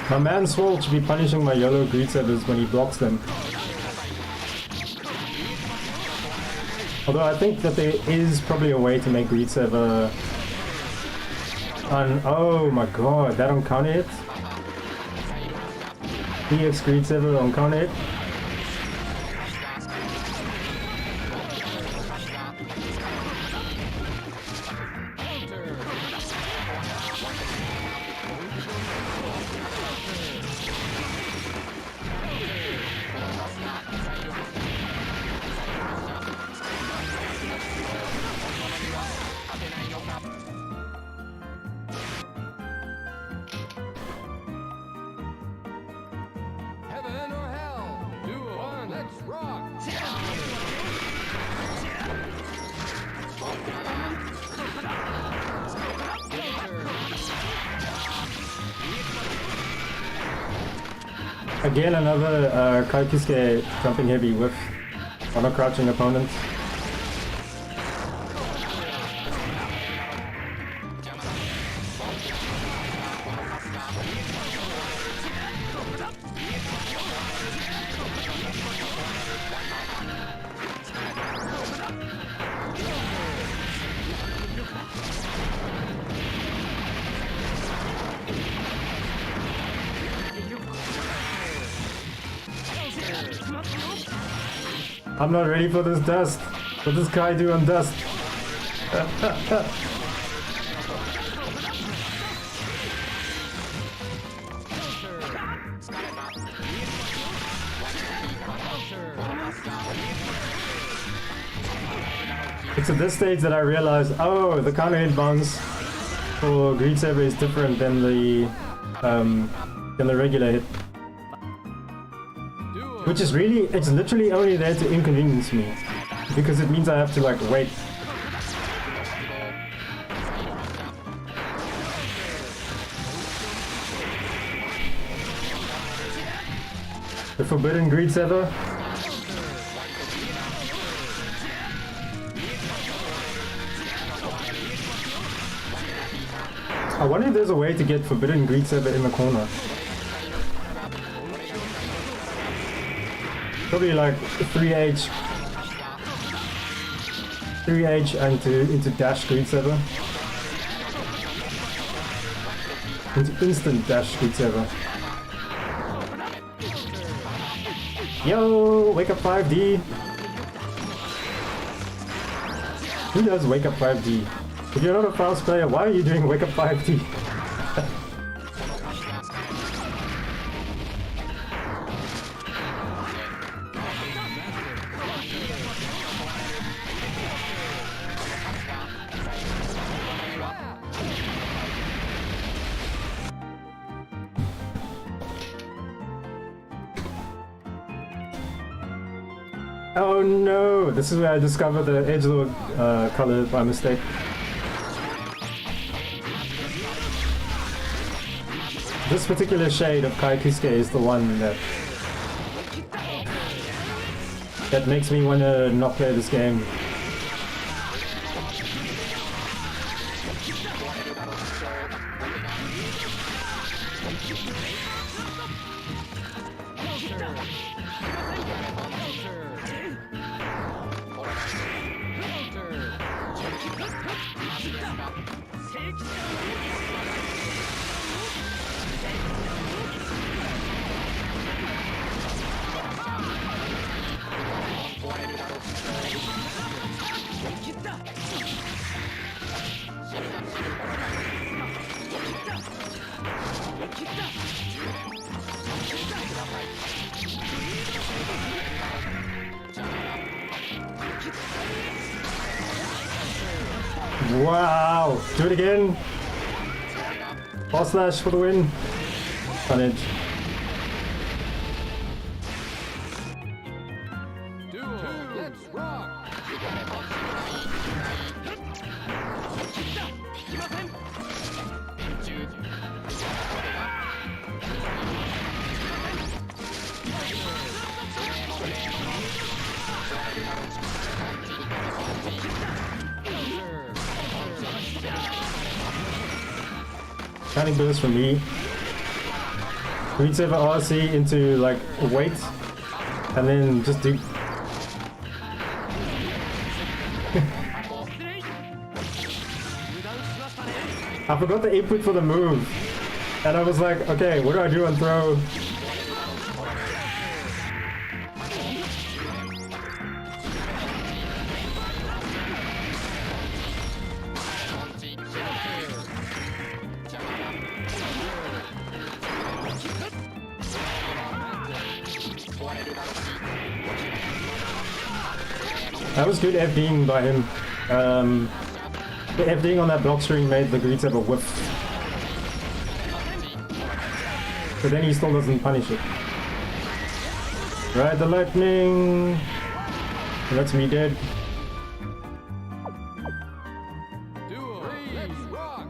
My man Swole should be punishing my yellow Greed Savers when he blocks them. Although I think that there is probably a way to make Greed Saver on... Oh my god, that on counter hit? EX Greed Saver on counter hit? Heaven or hell? 2 1, let's rock. Again, another Kaikisuke jumping heavy with on a crouching opponent. I'm not ready for this dust. What does Kai do on dust? It's at this stage that I realize, oh, the counter hit bounce for Greed Saver is different than the regular hit. Which is really, it's literally only there to inconvenience me. Because it means I have to like wait. The Forbidden Greed Saver. I wonder if there's a way to get Forbidden Greed Saver in the corner. Probably like 3H and into dash Greed Saver. Into instant dash Greed Saver. Yo, wake up 5D. Who does wake up 5D? If you're not a Faust player, why are you doing wake up 5D? Oh no! This is where I discovered the edgelord color by mistake. This particular shade of Kaikisuke is the one that makes me want to not play this game. Wow! Do it again! Ball slash for the win! Punnage. Let's rock! Counting burst for me. Reach over RC into like weight, and then just do. I forgot the input for the move, and I was like, okay, what do I do on throw? That was good FDing by him. The FDing on that block string made the greets have a whiff. But then he still doesn't punish it. Right, the lightning. That's me dead. Let's rock!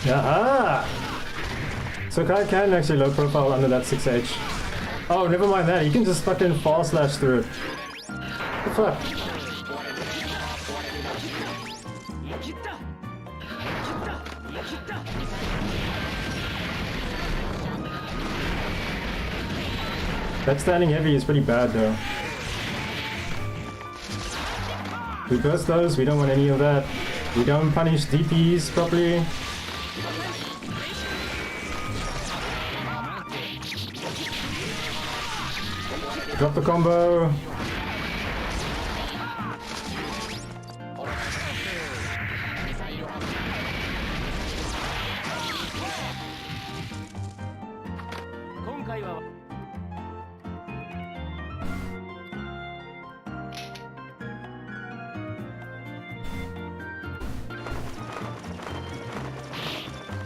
Aha! So Kai can actually low profile under that 6H. Oh, never mind that. You can just fucking fall slash through it. What the fuck? That standing heavy is pretty bad though. We burst those, we don't want any of that. We don't punish DPs properly. Drop the combo.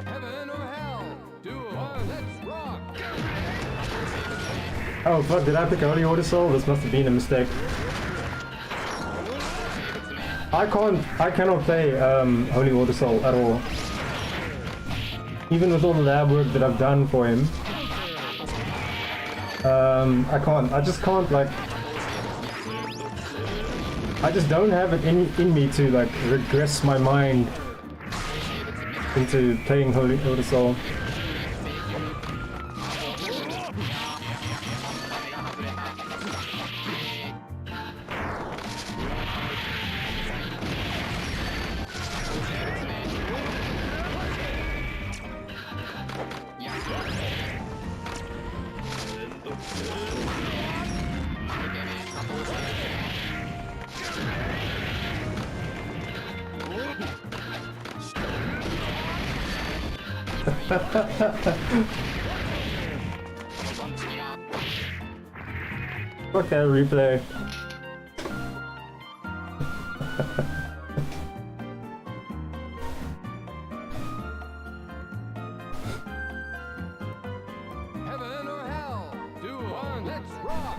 Heaven or hell? Duel 1, let's rock! Oh fuck, did I pick Holy Order Soul? This must have been a mistake. I cannot play Holy Order Soul at all. Even with all the lab work that I've done for him. I just can't like... I just don't have it in me to like regress my mind into playing Holy Order Soul. Fuck that replay. Heaven or hell? Duel 1, let's rock!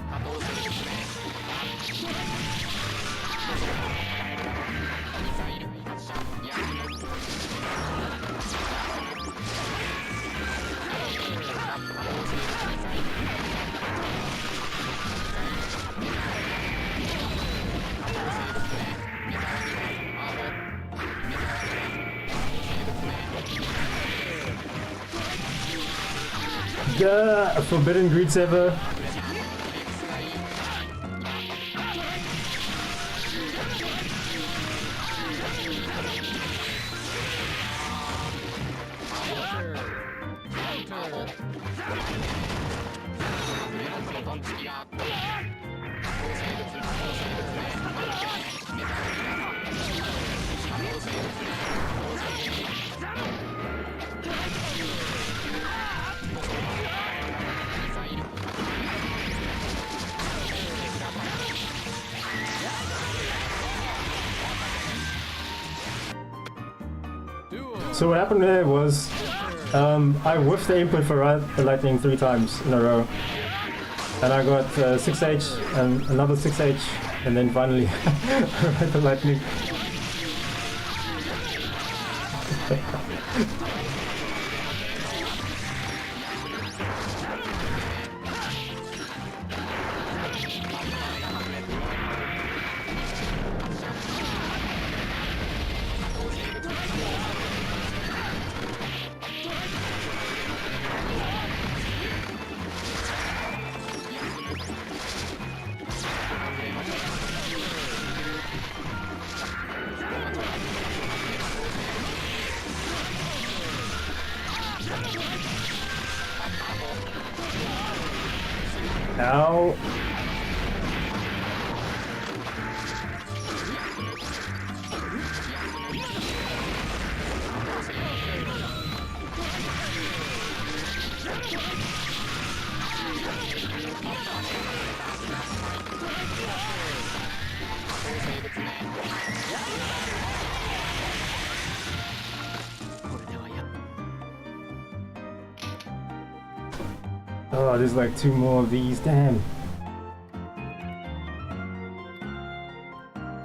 Yeah, forbidden greed saver. So what happened there was, I whiffed the input for the lightning 3 times in a row. And I got 6H and another 6H, and then finally right the lightning. Ow. Oh, there's like 2 more of these, damn.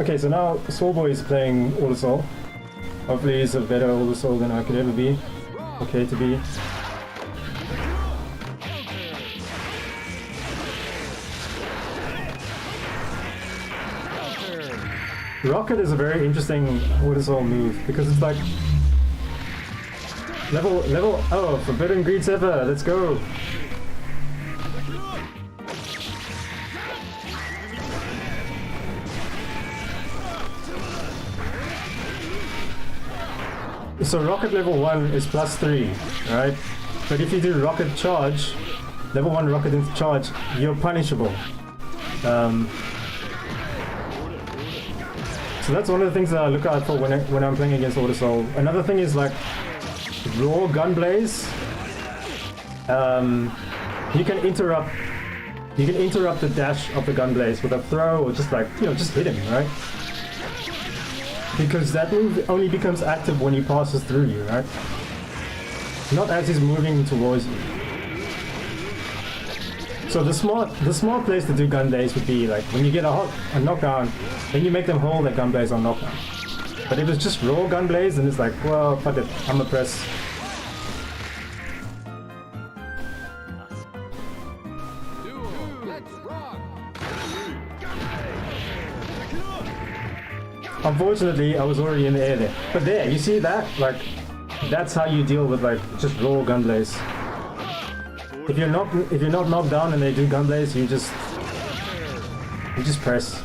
Okay, so now Soulboy is playing Autosol. Hopefully he's a better Autosol than I could ever be. Okay to be. Rocket is a very interesting Autosol move because it's like level oh, forbidden greed saver, let's go. So rocket level 1 is +3, right? But if you do rocket charge, level 1 rocket into charge, you're punishable. So that's one of the things that I look out for when I'm playing against Autosol. Another thing is like raw gun blaze. You can interrupt the dash of the gun blaze with a throw or just like, you know, just hit him, right? Because that move only becomes active when he passes through you, right? Not as he's moving towards you. So the smart place to do gun blaze would be like when you get a knockdown, then you make them hold that gun blaze on knockdown. But if it's just raw gun blaze, then it's like, well, fuck it, I'm a press. Unfortunately, I was already in the air there. But there, you see that? Like, that's how you deal with like just raw gun blaze. If you're not knocked down and they do gun blaze, you just press.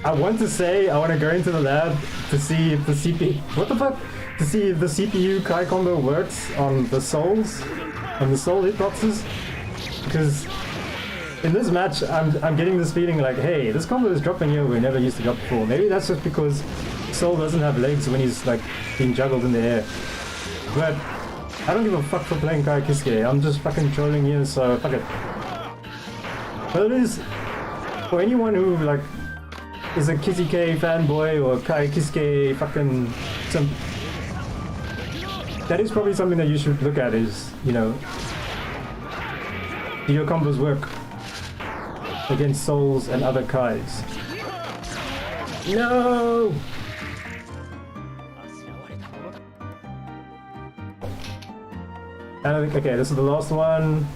I want to go into the lab to see if the CPU... What the fuck? To see if the CPU Kai combo works on the souls, on the soul hitboxes. Because in this match, I'm getting this feeling like, hey, this combo is dropping here we never used to drop before. Maybe that's just because Soul doesn't have legs when he's like being juggled in the air. But I don't give a fuck for playing Kai Kisuke. I'm just fucking trolling here, so fuck it. But For anyone who like is a Kisuke fanboy or Kai Kisuke fucking some, that is probably something that you should look at. Is, you know, do your combos work against Souls and other Kais? No! And I think, okay, this is the last one.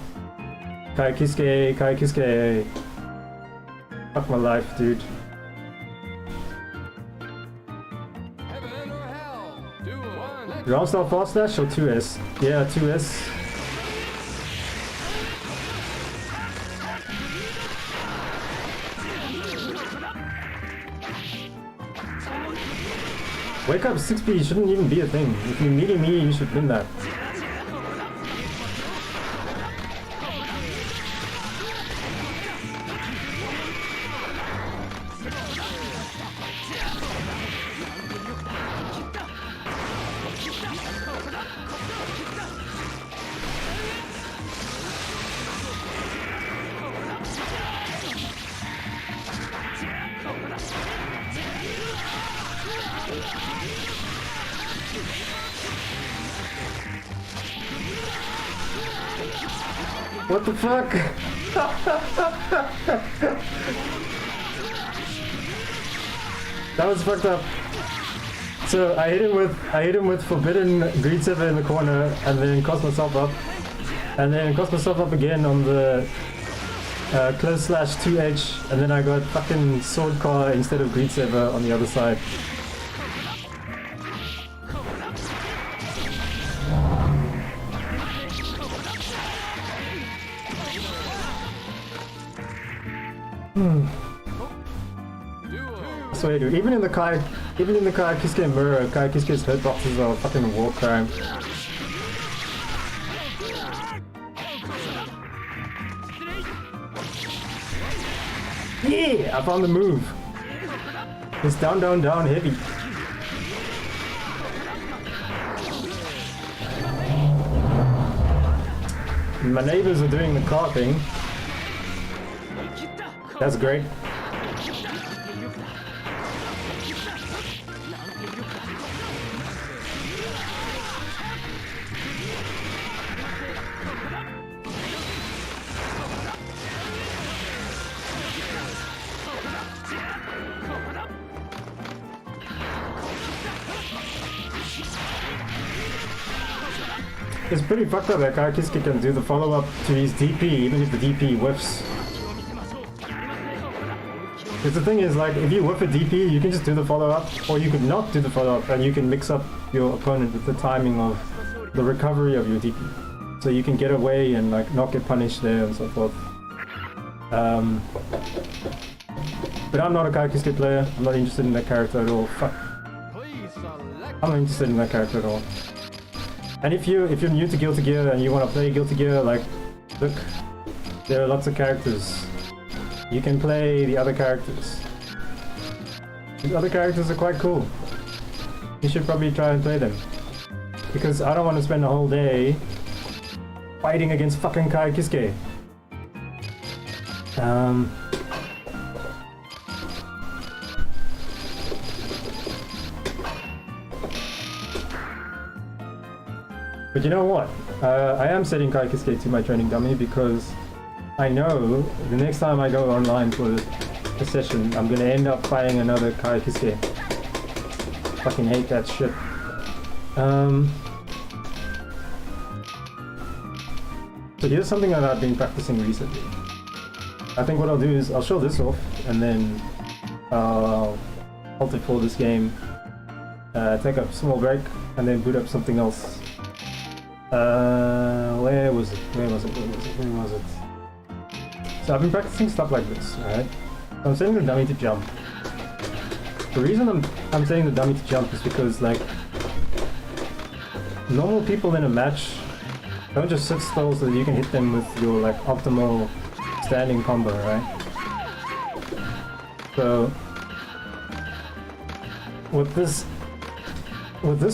Kai Kisuke, Kai Kisuke. Fuck my life, dude. Heaven or hell? Do one. Let's Ground style fast dash or 2S? Yeah, 2S. Wake up 6B shouldn't even be a thing. If you're meeting me, you should win that. What the fuck? That was fucked up. So I hit him with Forbidden Greed Sever in the corner, and then cost myself up, and then cost myself up again on the close slash 2H, and then I got fucking Sword Car instead of Greed Sever on the other side. So dude, even in the Kai Kisuke mirror, Kai Kisuke's hitboxes are fucking a war crime. Yeah, I found the move. It's down, down, down, heavy. My neighbors are doing the car thing. That's great. It's pretty fucked up that Kai Kisuke can do the follow-up to his DP even if the DP whiffs. Because the thing is, like, if you whiff a DP, you can just do the follow-up, or you could not do the follow-up, and you can mix up your opponent with the timing of the recovery of your DP. So you can get away and, like, not get punished there and so forth. But I'm not a Kai Kisuke player. I'm not interested in that character at all. Fuck. please select. I'm not interested in that character at all. And if you're new to Guilty Gear and you want to play Guilty Gear, like, look, there are lots of characters. You can play the other characters. The other characters are quite cool. You should probably try and play them. Because I don't want to spend a whole day fighting against fucking Kai Kisuke. But you know what? I am setting Kai Kisuke to my training dummy because I know the next time I go online for a session, I'm gonna end up fighting another Kai Kisuke. Fucking hate that shit. So here's something that I've been practicing recently. I think what I'll do is I'll show this off and then I'll halt it for this game, take a small break, and then boot up something else. Where was it? So I've been practicing stuff like this, right? So I'm setting the dummy to jump. The reason I'm setting the dummy to jump is because, like, normal people in a match don't just sit still so that you can hit them with your, like, optimal standing combo, right? So what this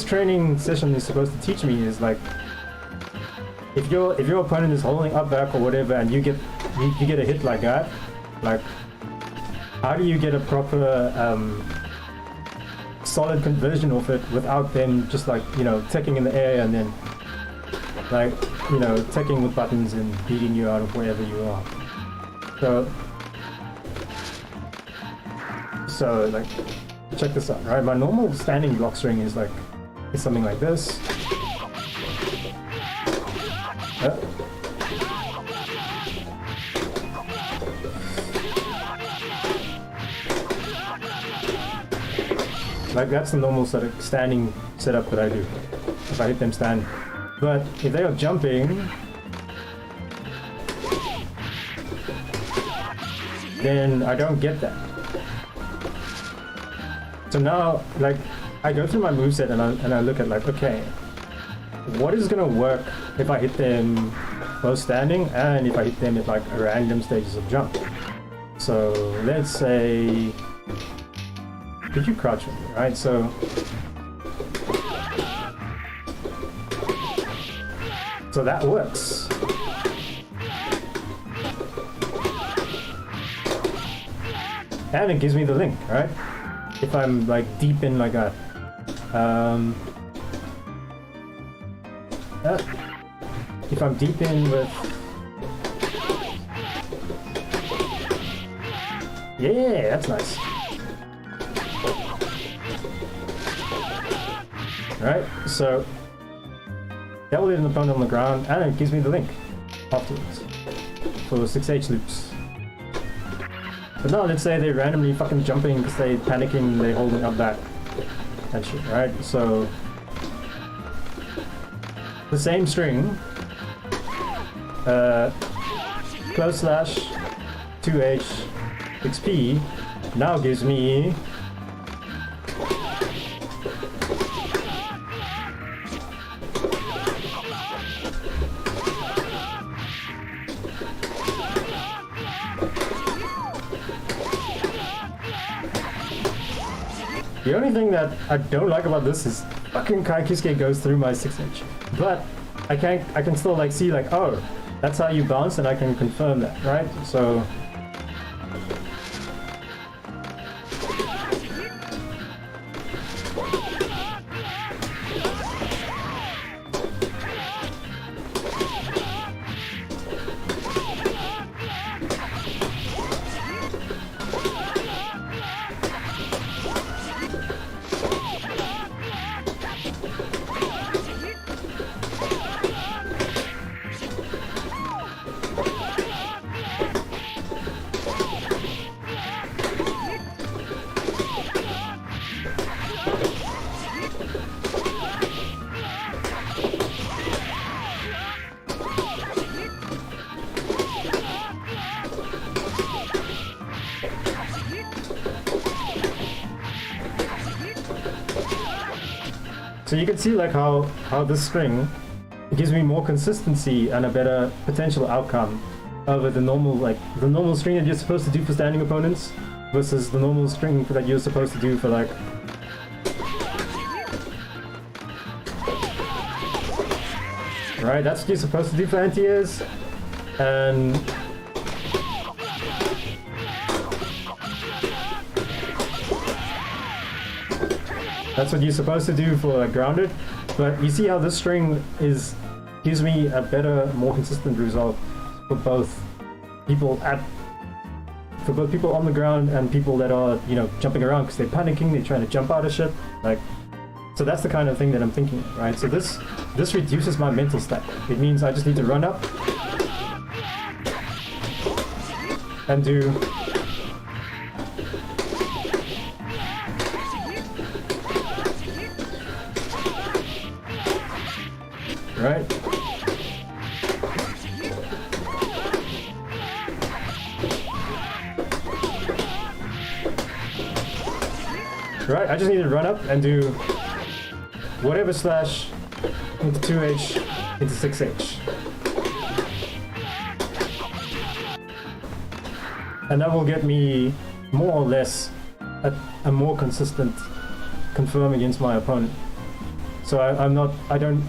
training session is supposed to teach me is, like, if your opponent is holding up back or whatever and you get a hit like that, like how do you get a proper solid conversion of it without them just like, you know, ticking in the air and then like, you know, ticking with buttons and beating you out of wherever you are. So like, check this out, right? My normal standing block string is like, is something like this. Like that's the normal sort of standing setup that I do if I hit them stand. But if they are jumping, then I don't get that. So now, like, I go through my moveset and I look at like, okay, what is gonna work if I hit them both standing and if I hit them at like random stages of jump? So let's say, could you crouch with me, right? So that works. And it gives me the link, right? If I'm like deep in like a if I'm deep in with, yeah, that's nice. Right, so that will hit an opponent on the ground and it gives me the link afterwards for 6H loops. But now let's say they're randomly fucking jumping because they're panicking, they're holding up back and shit, right? So the same string, close slash 2H XP now gives me the only thing that I don't like about this is fucking Kai Kisuke goes through my 6H. But I can still like see like, oh, that's how you bounce, and I can confirm that, right? So you can see like how this string gives me more consistency and a better potential outcome over the normal string that you're supposed to do for standing opponents versus the normal string that you're supposed to do for like right, that's what you're supposed to do for anti-airs, and that's what you're supposed to do for like grounded. But you see how this string gives me a better, more consistent result for both people on the ground and people that are, you know, jumping around because they're panicking, they're trying to jump out of shit. Like, so that's the kind of thing that I'm thinking, right? So this reduces my mental stack. It means I just need to run up and do right. Right, I just need to run up and do whatever slash into 2H into 6H. And that will get me more or less a more consistent confirm against my opponent. So I don't,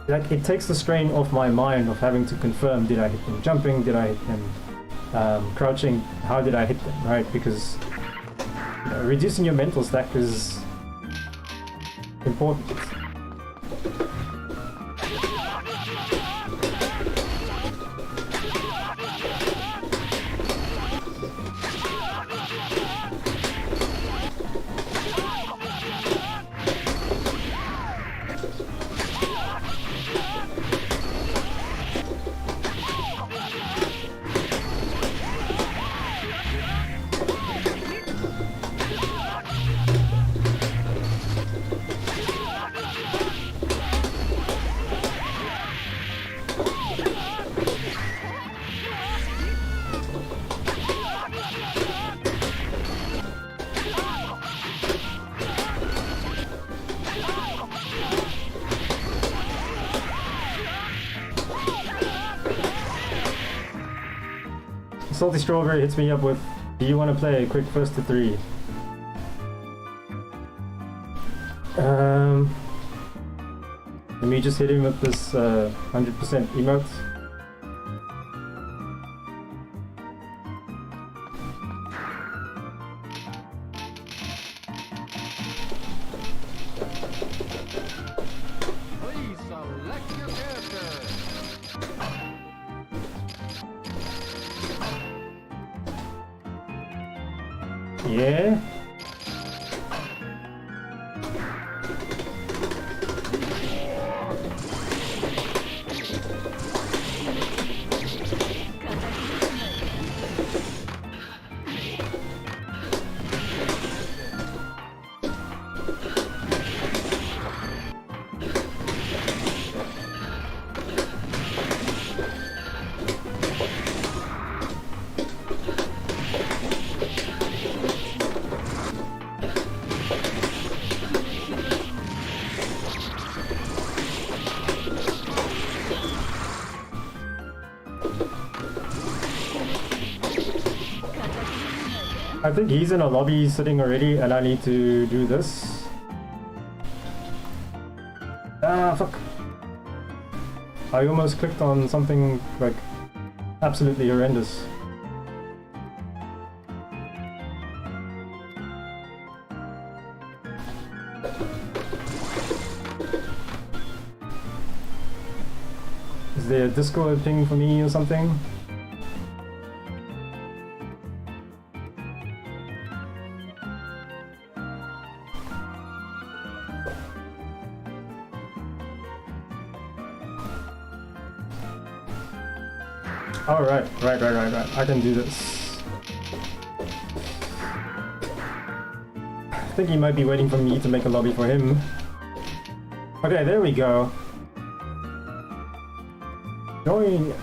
like, it takes the strain off my mind of having to confirm, did I hit them jumping, did I hit them crouching, how did I hit them, right? Because reducing your mental stack is important. Salty Strawberry hits me up with, do you want to play a quick first to 3? Let me just hit him with this 100% emote. Please select your character. Yeah? I think he's in a lobby sitting already and I need to do this. Ah, fuck. I almost clicked on something like absolutely horrendous. Is there a Discord thing for me or something? Oh, right. I can do this. I think he might be waiting for me to make a lobby for him. Okay, there we go. Join.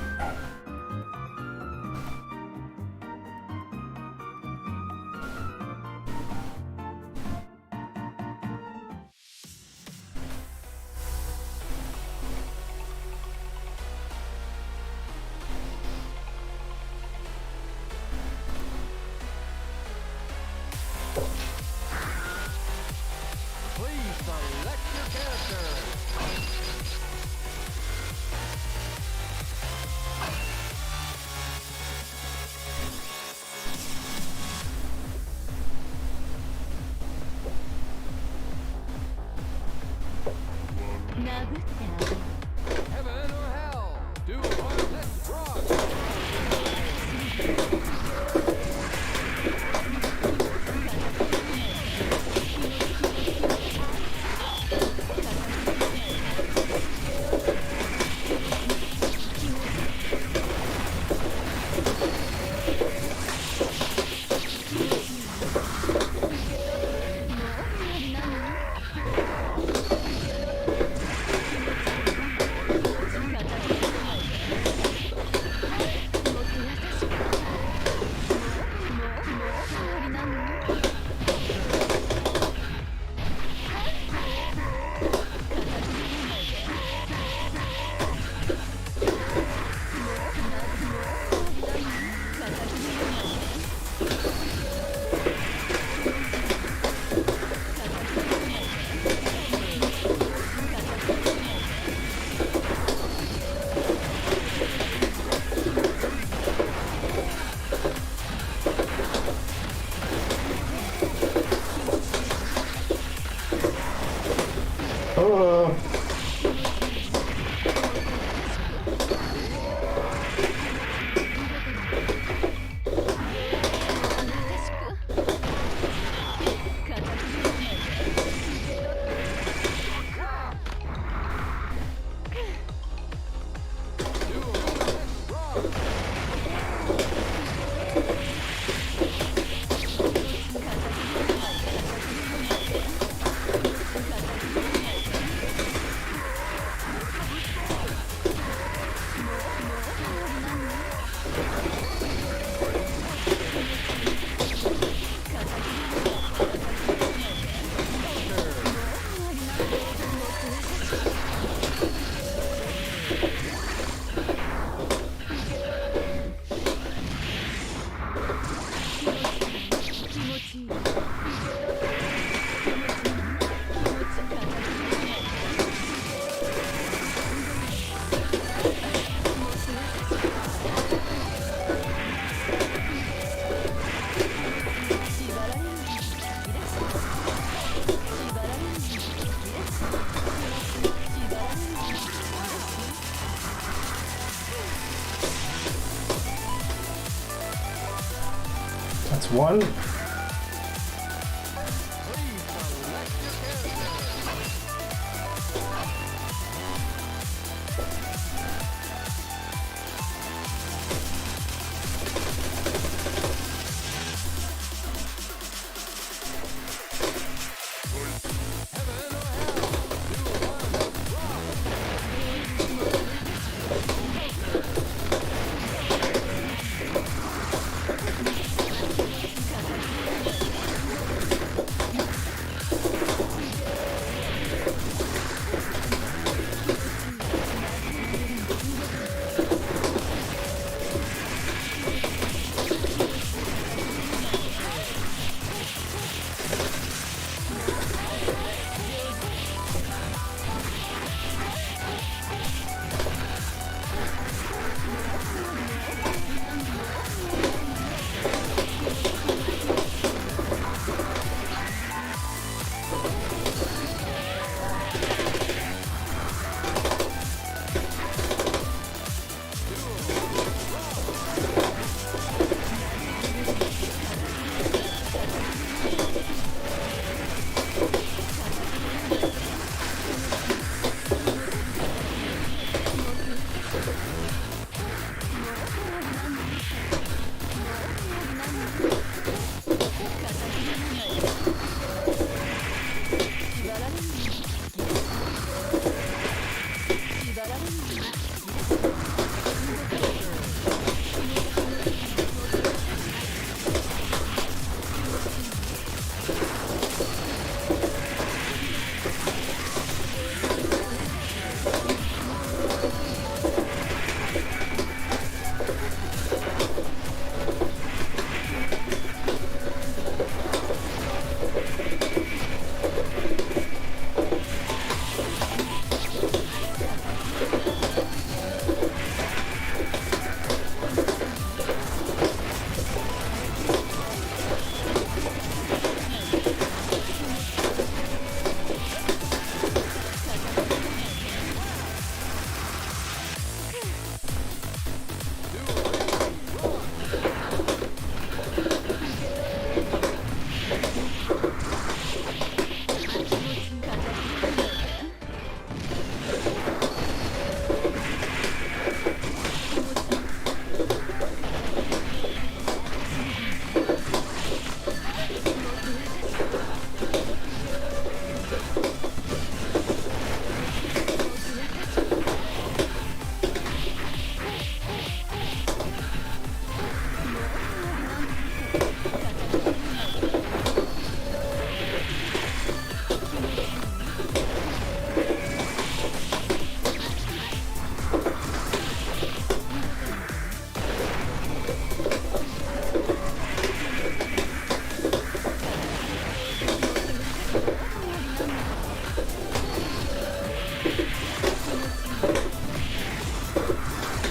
Please select your character. That's one. Please select your character. Heaven or hell. Do one.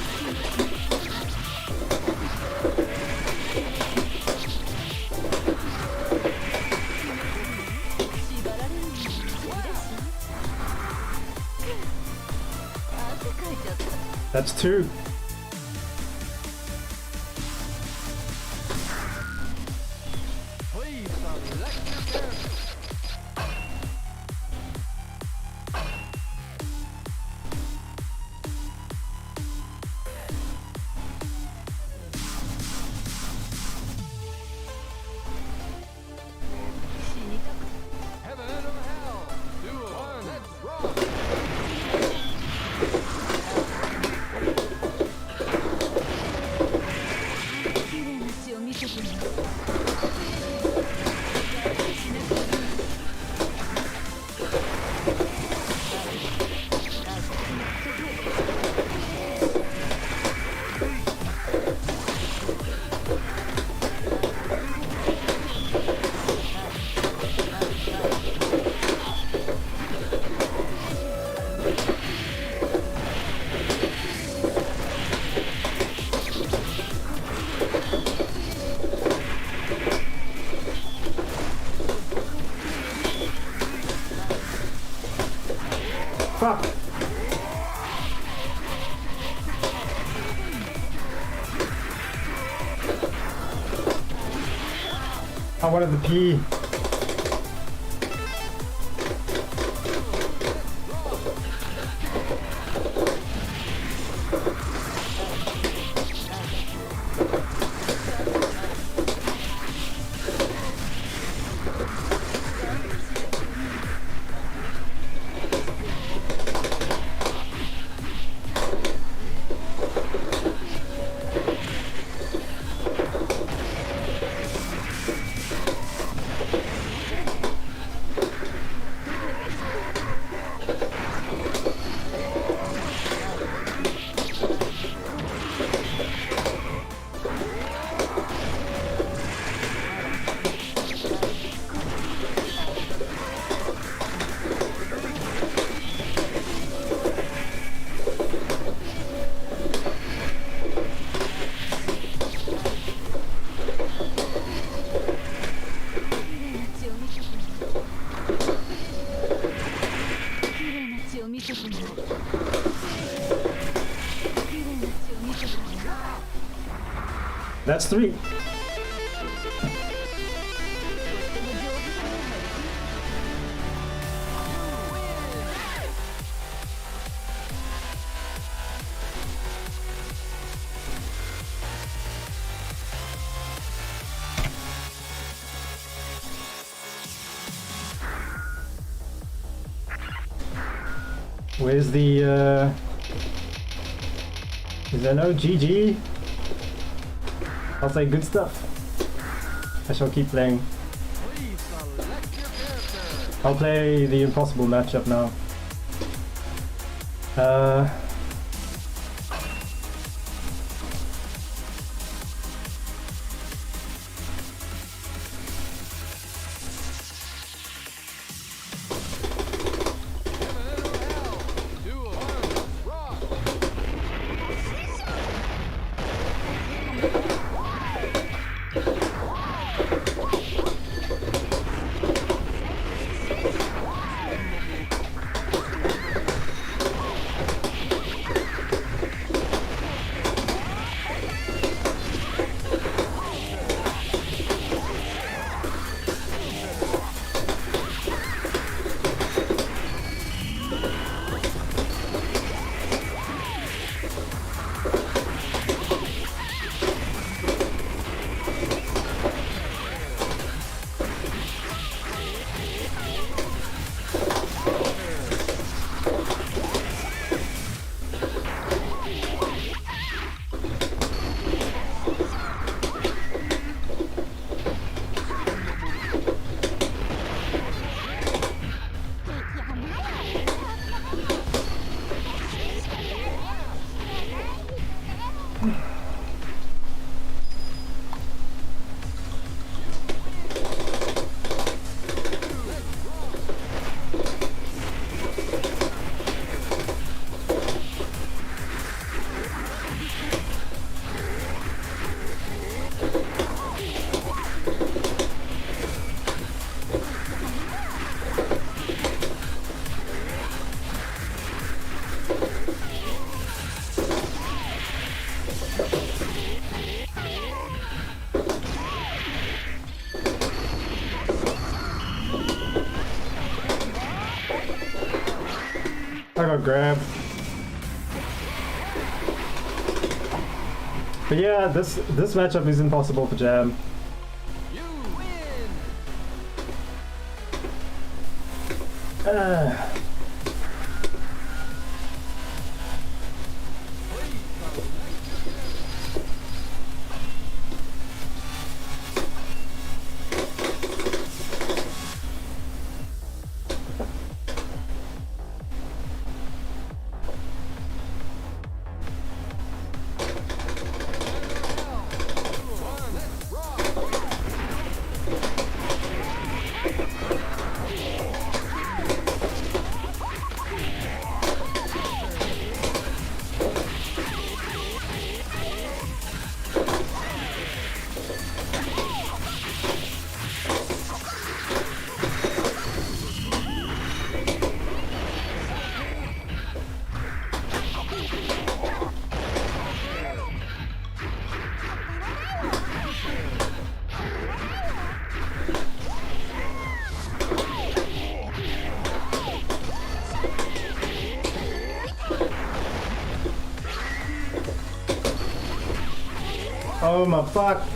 Let's rock. That's two. Please select your character. Heaven or hell. Do one. Let's rock. I wanted the pee. That's 3. Where's the is there no GG? I'll say good stuff. I shall keep playing. Please select your character. I'll play the impossible matchup now. I got grabbed. But yeah, this matchup is impossible for Jam. You win. Oh my fuck!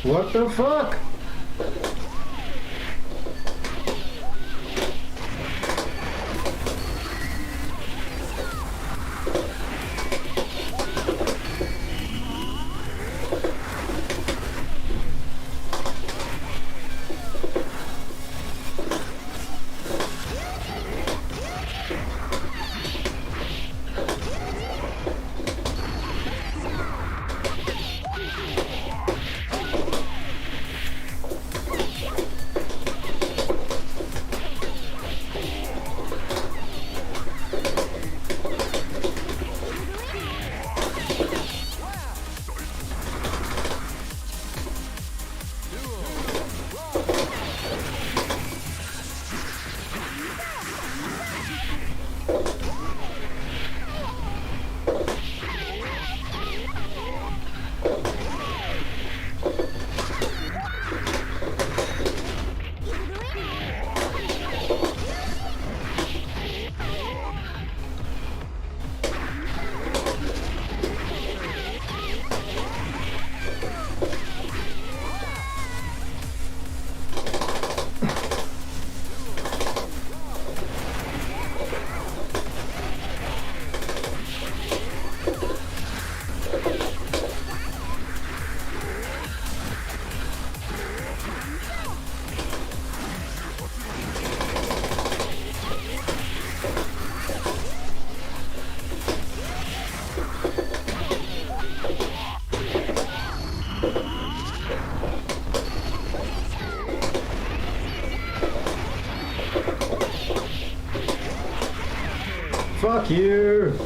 What the fuck? Fuck you!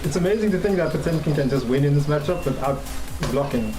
It's amazing to think that Potemkin can just win in this matchup without blocking.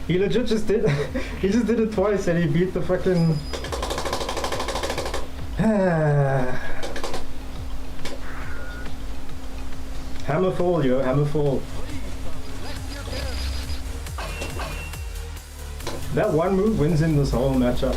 He legit just did. He just did it twice and he beat the fucking. Hammerfall, yo, Hammerfall. That one move wins in this whole matchup.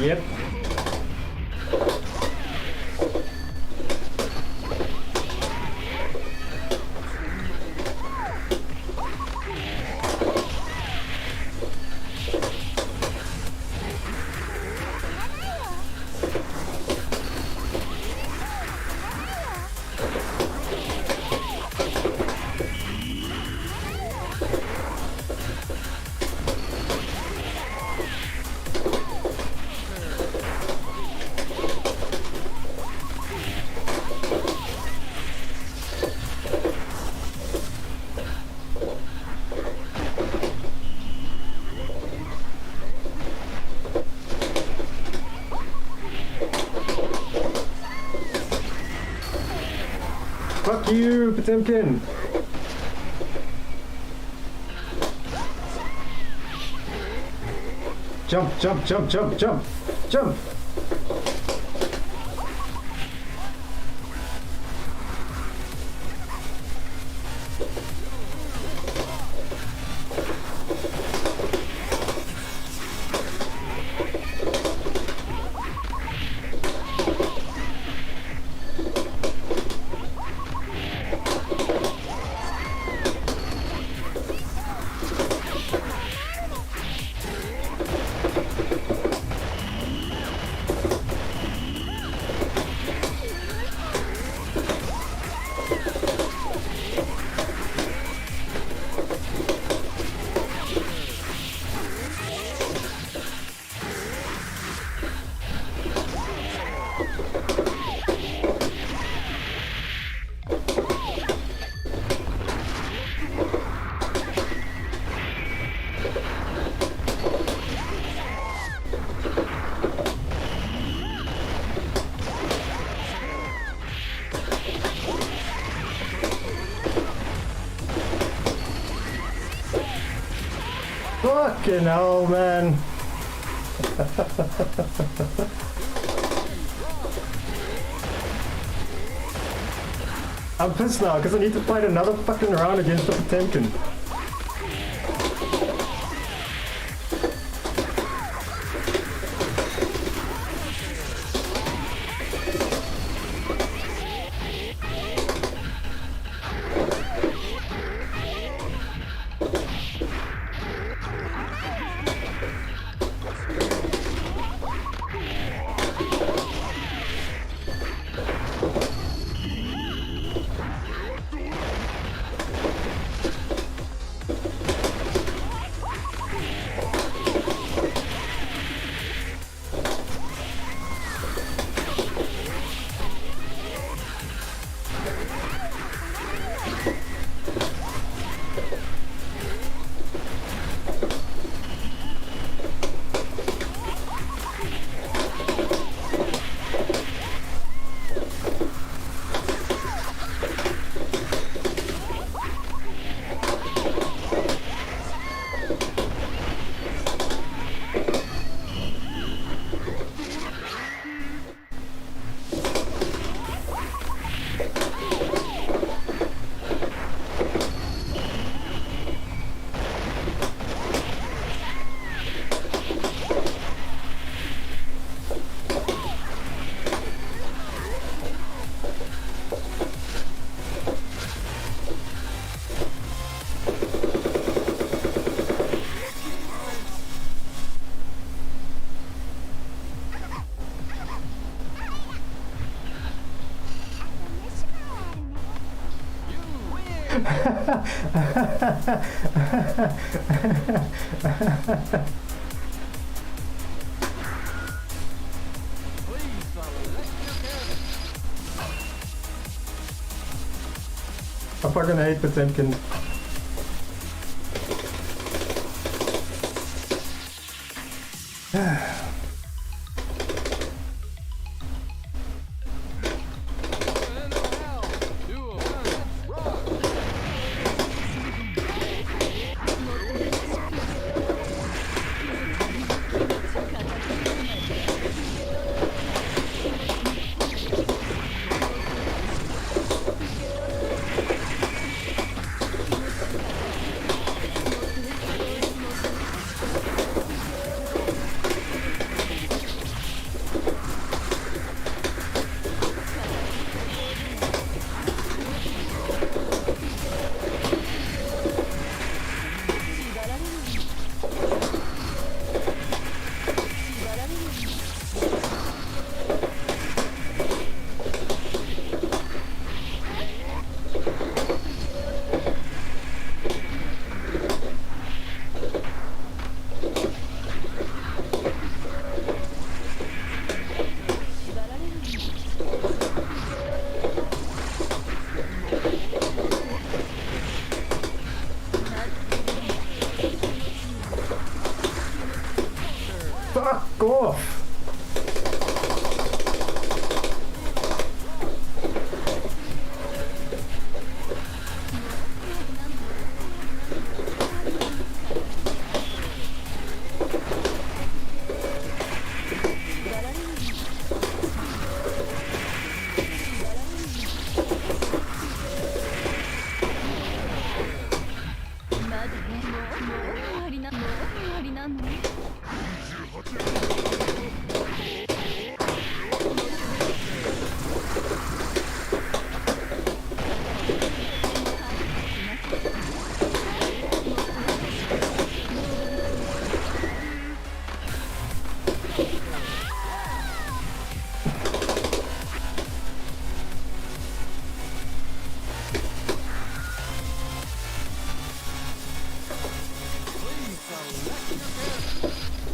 Yep. Fuck you, Potemkin! Jump, jump, jump, jump, jump! Jump! Fucking hell, man. I'm pissed now because I need to fight another fucking round against the Potemkin. Please select your character. I fucking hate Potemkin. Into hell. 2, 1, let's rock. Fuck off!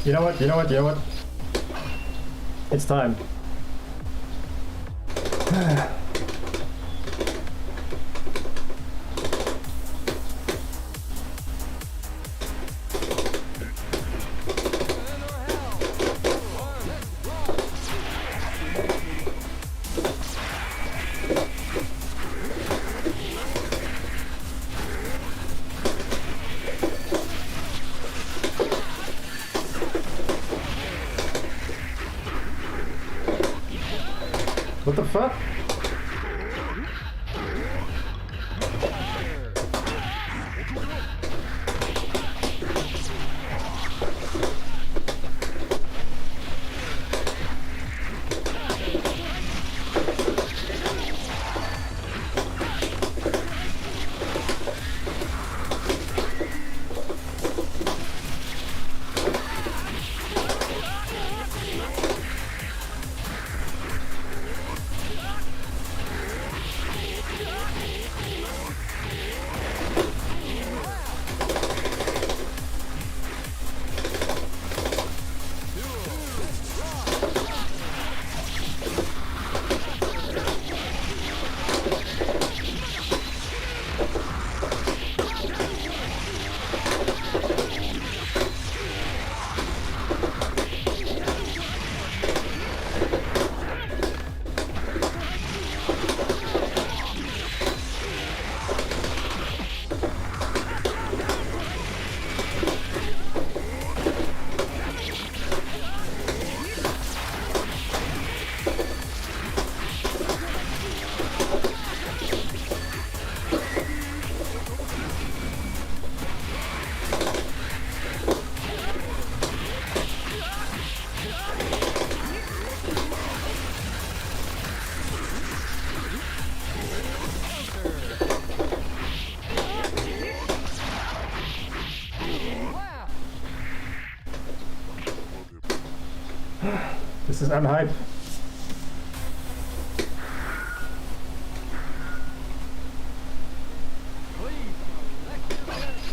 You know what? You know what? You know what? It's time. What the fuck? This is unhype. Please select your character.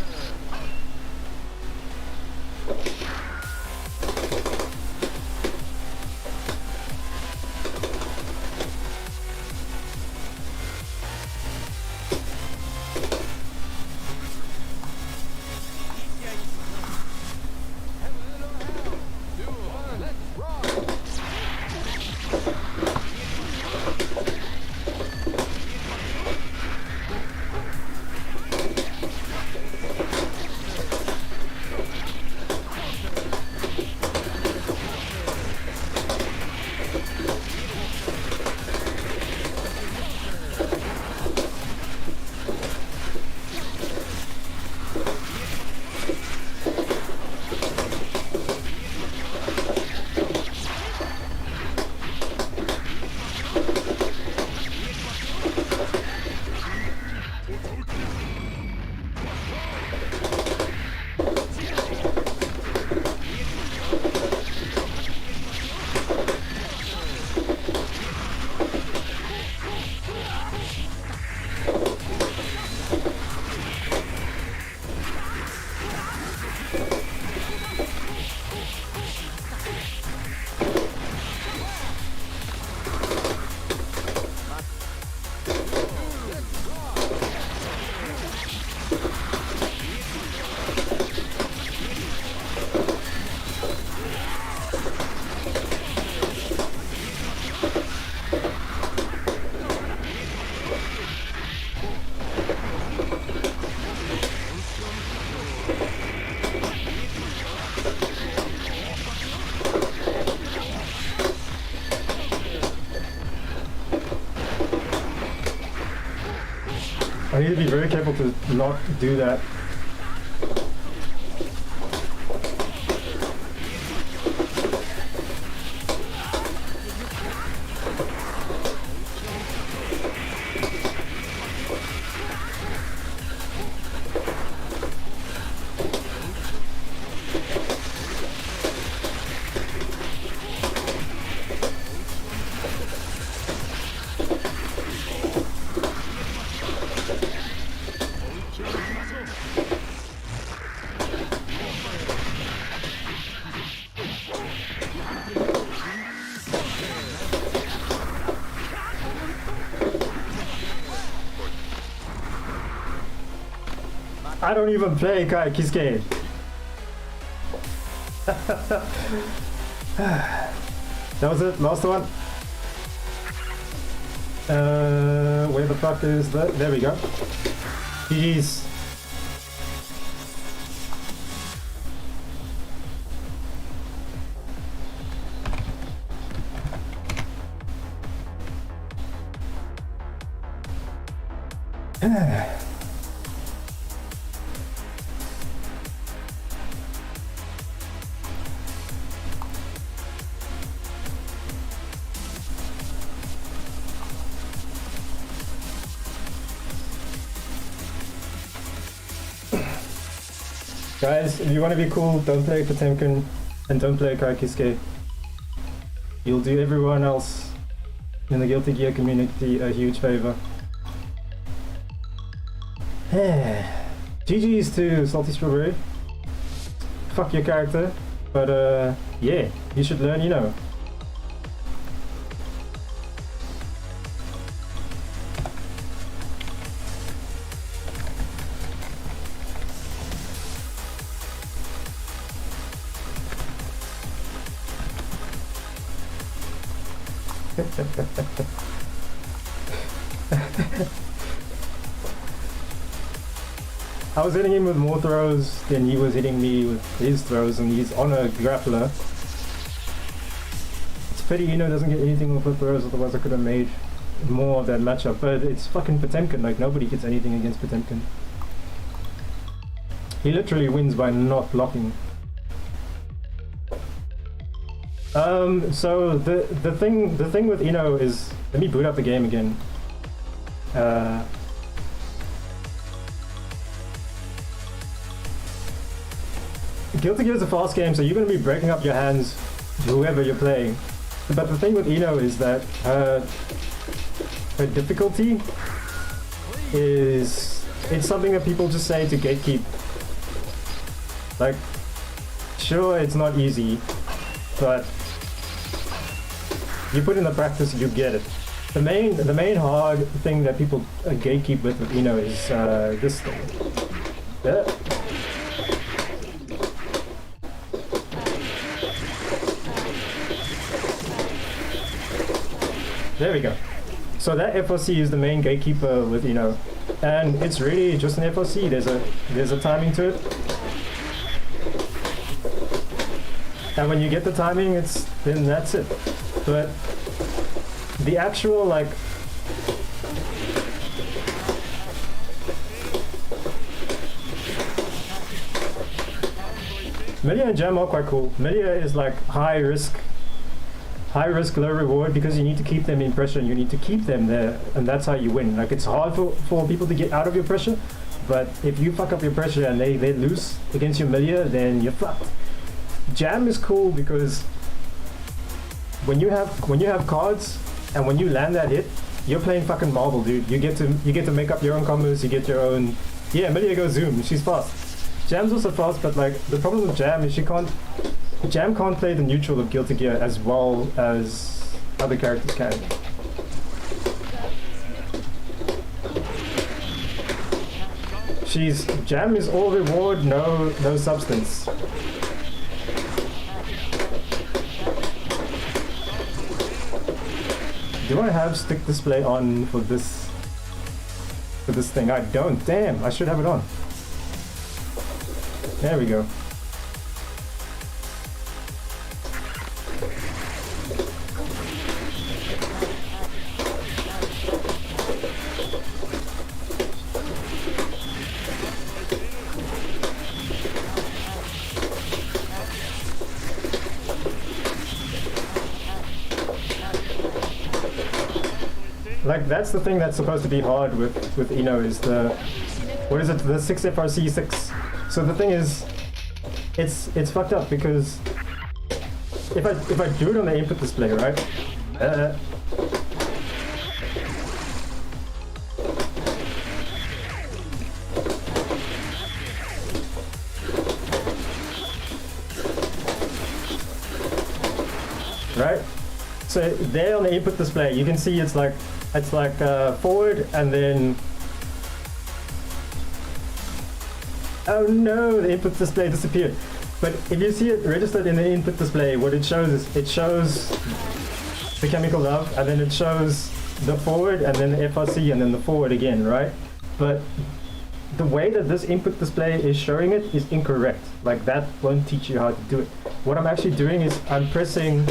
to be very careful to not do that. I don't even play Kisuke. That was it, last one. Where the fuck is that? There we go. GG's. Guys, if you want to be cool, don't play Potemkin and don't play Kisuke. You'll do everyone else in the Guilty Gear community a huge favor. GG's to Salty Strawberry. Fuck your character, but yeah, you should learn, you know. I was hitting him with more throws than he was hitting me with his throws, and he's on a grappler. It's a pity doesn't get anything with the throws, otherwise I could have made more of that matchup, but it's fucking Potemkin, like nobody gets anything against Potemkin. He literally wins by not blocking. So the thing with Ino is, let me boot up the game again. Guilty Gear is a fast game, so you're going to be breaking up your hands whoever you're playing. But the thing with Ino is that her difficulty is, it's something that people just say to gatekeep. Like, sure, it's not easy, but you put in the practice, you get it. The main hard thing that people gatekeep with Ino is this thing. Yeah. There we go. So that FOC is the main gatekeeper with Ino, and it's really just an FOC. There's a timing to it, and when you get the timing, then that's it. But the actual like Melia and Jam are quite cool. Melia is like high risk, low reward, because you need to keep them in pressure and you need to keep them there, and that's how you win. Like, it's hard for people to get out of your pressure, but if you fuck up your pressure and they lose against your Melia, then you're fucked. Jam is cool because when you have cards and when you land that hit, you're playing fucking marble, dude. You get to make up your own combos. You get your own. Yeah, Melia goes zoom. She's fast. Jam's also fast, but like the problem with Jam is Jam can't play the neutral of Guilty Gear as well as other characters can. Jam is all reward, no substance. Do I have stick display on for this thing? I don't. Damn, I should have it on. There we go. like that's the thing that's supposed to be hard with Eno is the, what is it, the 6 FRC 6. So the thing is, it's fucked up because if I do it on the input display, right? Right? So there on the input display, you can see it's like forward and then, oh no, the input display disappeared. But if you see it registered in the input display, what it shows is it shows the chemical love, and then it shows the forward, and then the FRC, and then the forward again, right? But the way that this input display is showing it is incorrect. Like that won't teach you how to do it. What I'm actually doing is I'm pressing,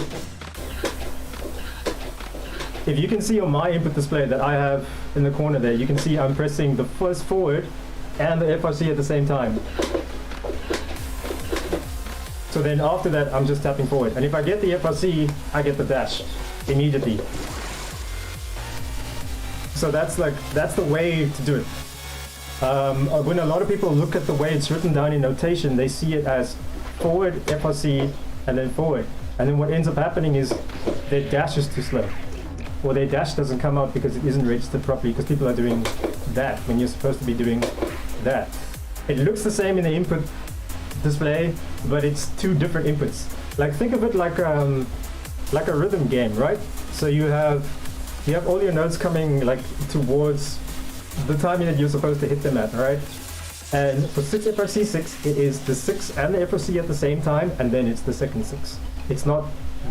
if you can see on my input display that I have in the corner there, you can see I'm pressing the first forward and the FRC at the same time. So then after that, I'm just tapping forward. And if I get the FRC, I get the dash immediately. So that's the way to do it. When a lot of people look at the way it's written down in notation, they see it as forward, FRC, and then forward. And then what ends up happening is their dash is too slow. Or their dash doesn't come out because it isn't registered properly, because people are doing that when you're supposed to be doing that. It looks the same in the input display, but it's two different inputs. Like think of it like a rhythm game, right? So you have all your notes coming like towards the timing that you're supposed to hit them at, right? And for 6 FRC 6, it is the 6 and the FRC at the same time, and then it's the second 6. It's not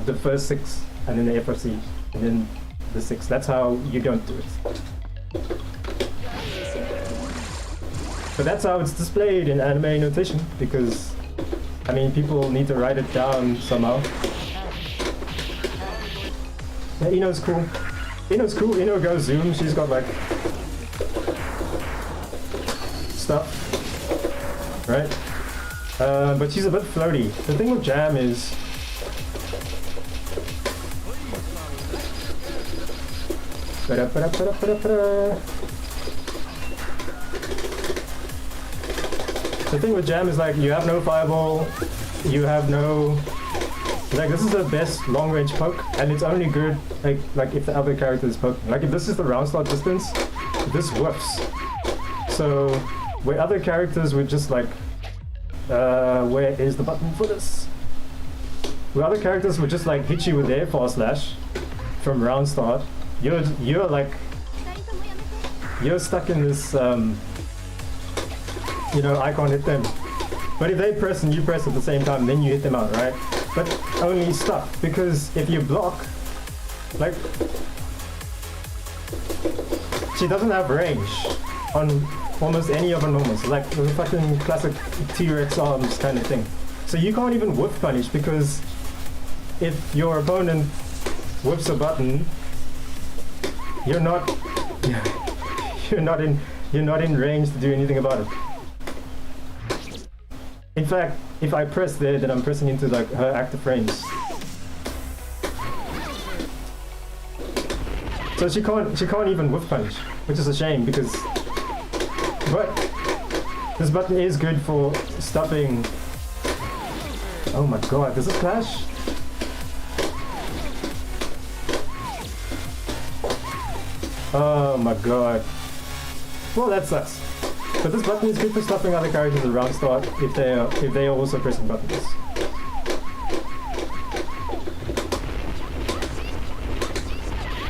the first 6 and then the FRC and then the 6. That's how you don't do it. But that's how it's displayed in anime notation, because I mean people need to write it down somehow. Yeah, Eno's cool. Eno's cool. Eno goes zoom. She's got like stuff, right? But she's a bit floaty. The thing with Jam is the thing with Jam is like you have no fireball, you have no, like this is the best long range poke, and it's only good like if the other character is poking. Like if this is the round start distance, this whiffs. So where other characters would just like, where is the button for this? Where other characters would just like hit you with their fast slash from round start, you're like, you're stuck in this, you know, I can't hit them. But if they press and you press at the same time, then you hit them out, right? But only stuff, because if you block, like, she doesn't have range on almost any of her normals, like the fucking classic T-Rex arms kind of thing. So you can't even whiff punish, because if your opponent whips a button, you're not in range to do anything about it. In fact, if I press there, then I'm pressing into like her active frames. So she can't even whiff punch, which is a shame because, but this button is good for stuffing. Oh my god, does this clash? Oh my god. Well, that sucks. But this button is good for stuffing other characters around start if they are also pressing buttons.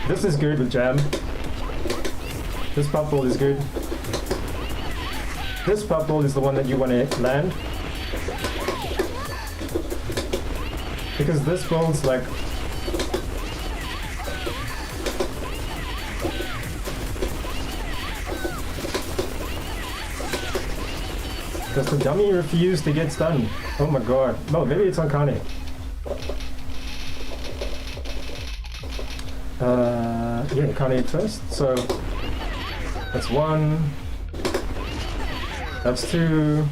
This is good with Jam. This pop ball is good. This pop ball is the one that you want to land. Because this ball's like, because the dummy refused to get stunned. Oh my god. No, maybe it's on Kane. Yeah, Kane first. So that's 1. That's 2.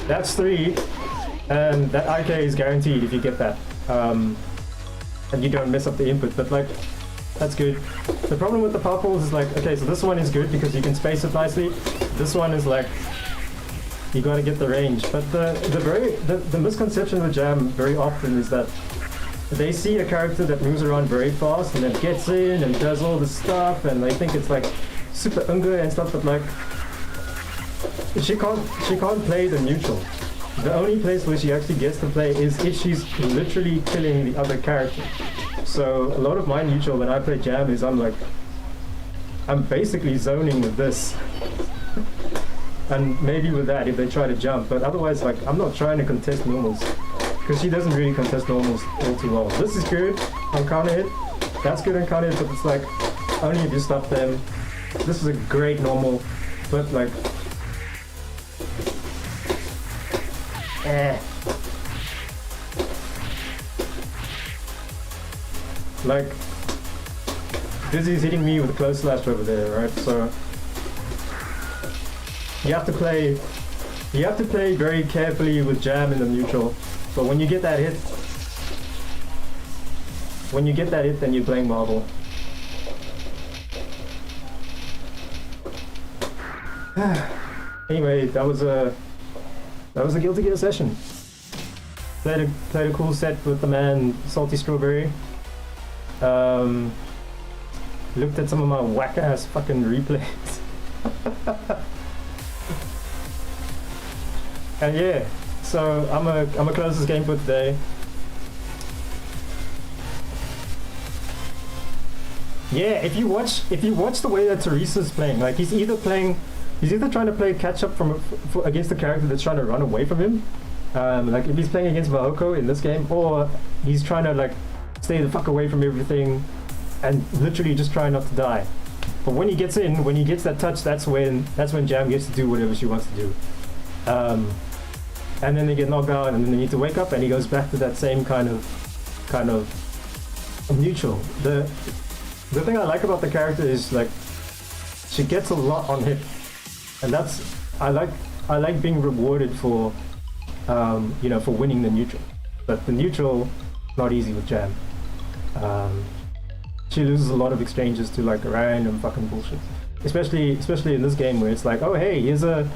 That's 3. And that IK is guaranteed if you get that. And you don't mess up the input. But like, That's good. The problem with the purples is like, okay, so this one is good because you can space it nicely. This one is like, you gotta get the range. But the misconception with Jam very often is that they see a character that moves around very fast and then gets in and does all this stuff and they think it's like super unga and stuff, but like, she can't play the neutral. The only place where she actually gets to play is if she's literally killing the other character. So a lot of my neutral when I play Jam is I'm basically zoning with this. And maybe with that if they try to jump, but otherwise like I'm not trying to contest normals. Because she doesn't really contest normals all too well. This is good on counter hit. That's good on counter hit, but it's like only if you stop them. This is a great normal, but like like Dizzy's hitting me with a close slash over there, right? So you have to play very carefully with Jam in the neutral. But when you get that hit, then you're playing marble. Anyway, that was a Guilty Gear session. Played a cool set with the man Salty Strawberry. Looked at some of my whack ass fucking replays. And yeah, so I'm gonna close this game for today. Yeah, if you watch the way that Teresa's playing, like he's either trying to play catch up against the character that's trying to run away from him. Like if he's playing against Mahoko in this game, or he's trying to like stay the fuck away from everything and literally just try not to die. But when he gets that touch, that's when Jam gets to do whatever she wants to do. And then they get knocked out, and then they need to wake up, and he goes back to that same kind of neutral. The thing I like about the character is like she gets a lot on hit, and I like being rewarded for for winning the neutral. But the neutral, not easy with Jam. She loses a lot of exchanges to like random fucking bullshit. Especially in this game where it's like, oh hey, here's a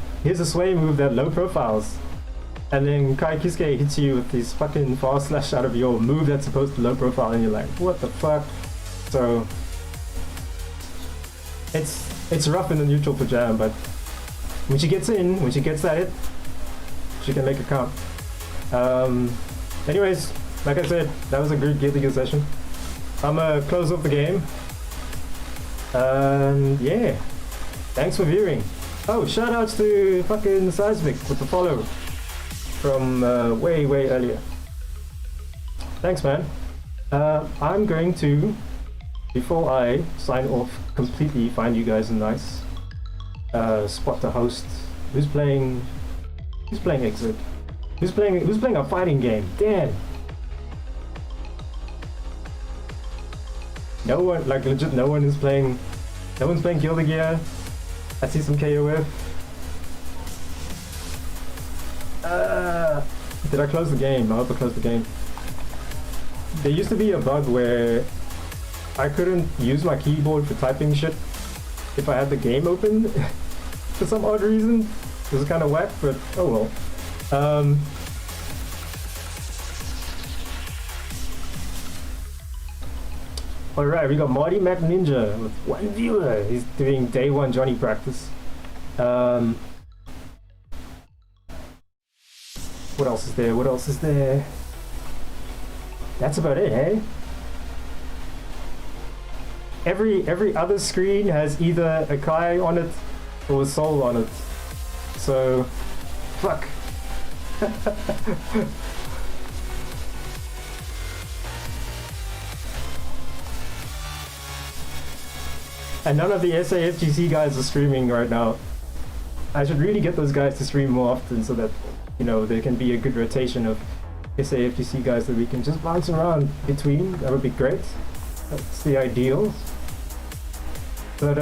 sway move that low profiles. And then Kai Kisuke hits you with this fucking fast slash out of your move that's supposed to low profile, and you're like, what the fuck? So it's rough in the neutral for Jam, but when she gets that hit, she can make it count. Anyways, like I said, that was a good Guilty Gear session. I'm gonna close off the game. Yeah, thanks for viewing. Oh, shout outs to fucking Seismic with the follow from way earlier. Thanks, man. I'm going to, before I sign off completely, find you guys a nice spot to host. Who's playing Exit? Who's playing a fighting game? Dan. No one, like legit, no one is playing. No one's playing Guilty Gear. I see some KOF. Did I close the game? I hope I closed the game. There used to be a bug where I couldn't use my keyboard for typing shit if I had the game open for some odd reason. It was kind of whack, but oh well. Alright, we got Marty Mac Ninja with 1 viewer. He's doing day 1 Johnny practice. What else is there? That's about it, eh? Every other screen has either a Kai on it or a Soul on it. So, fuck. And none of the SAFGC guys are streaming right now. I should really get those guys to stream more often so that, there can be a good rotation of SAFGC guys that we can just bounce around between. That would be great. That's the ideal. But,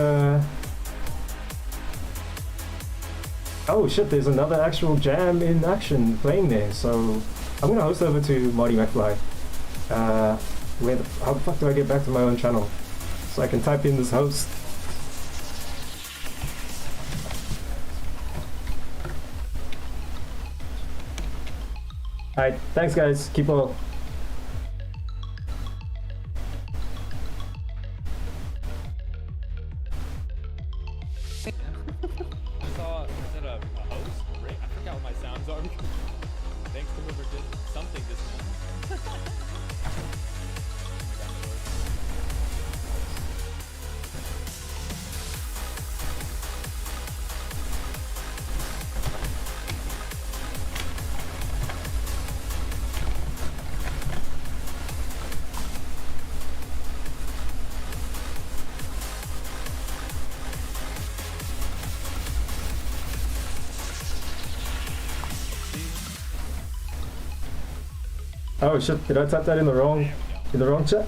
oh shit, there's another actual Jam in action playing there. So, I'm gonna host over to Marty McFly. How the fuck do I get back to my own channel? so I can type in this host. Alright, thanks guys, keep well. I saw, is it a host? A ring? I forgot what my sounds are. Thanks to whoever did something this morning. Oh shit, did I type that in the wrong chat?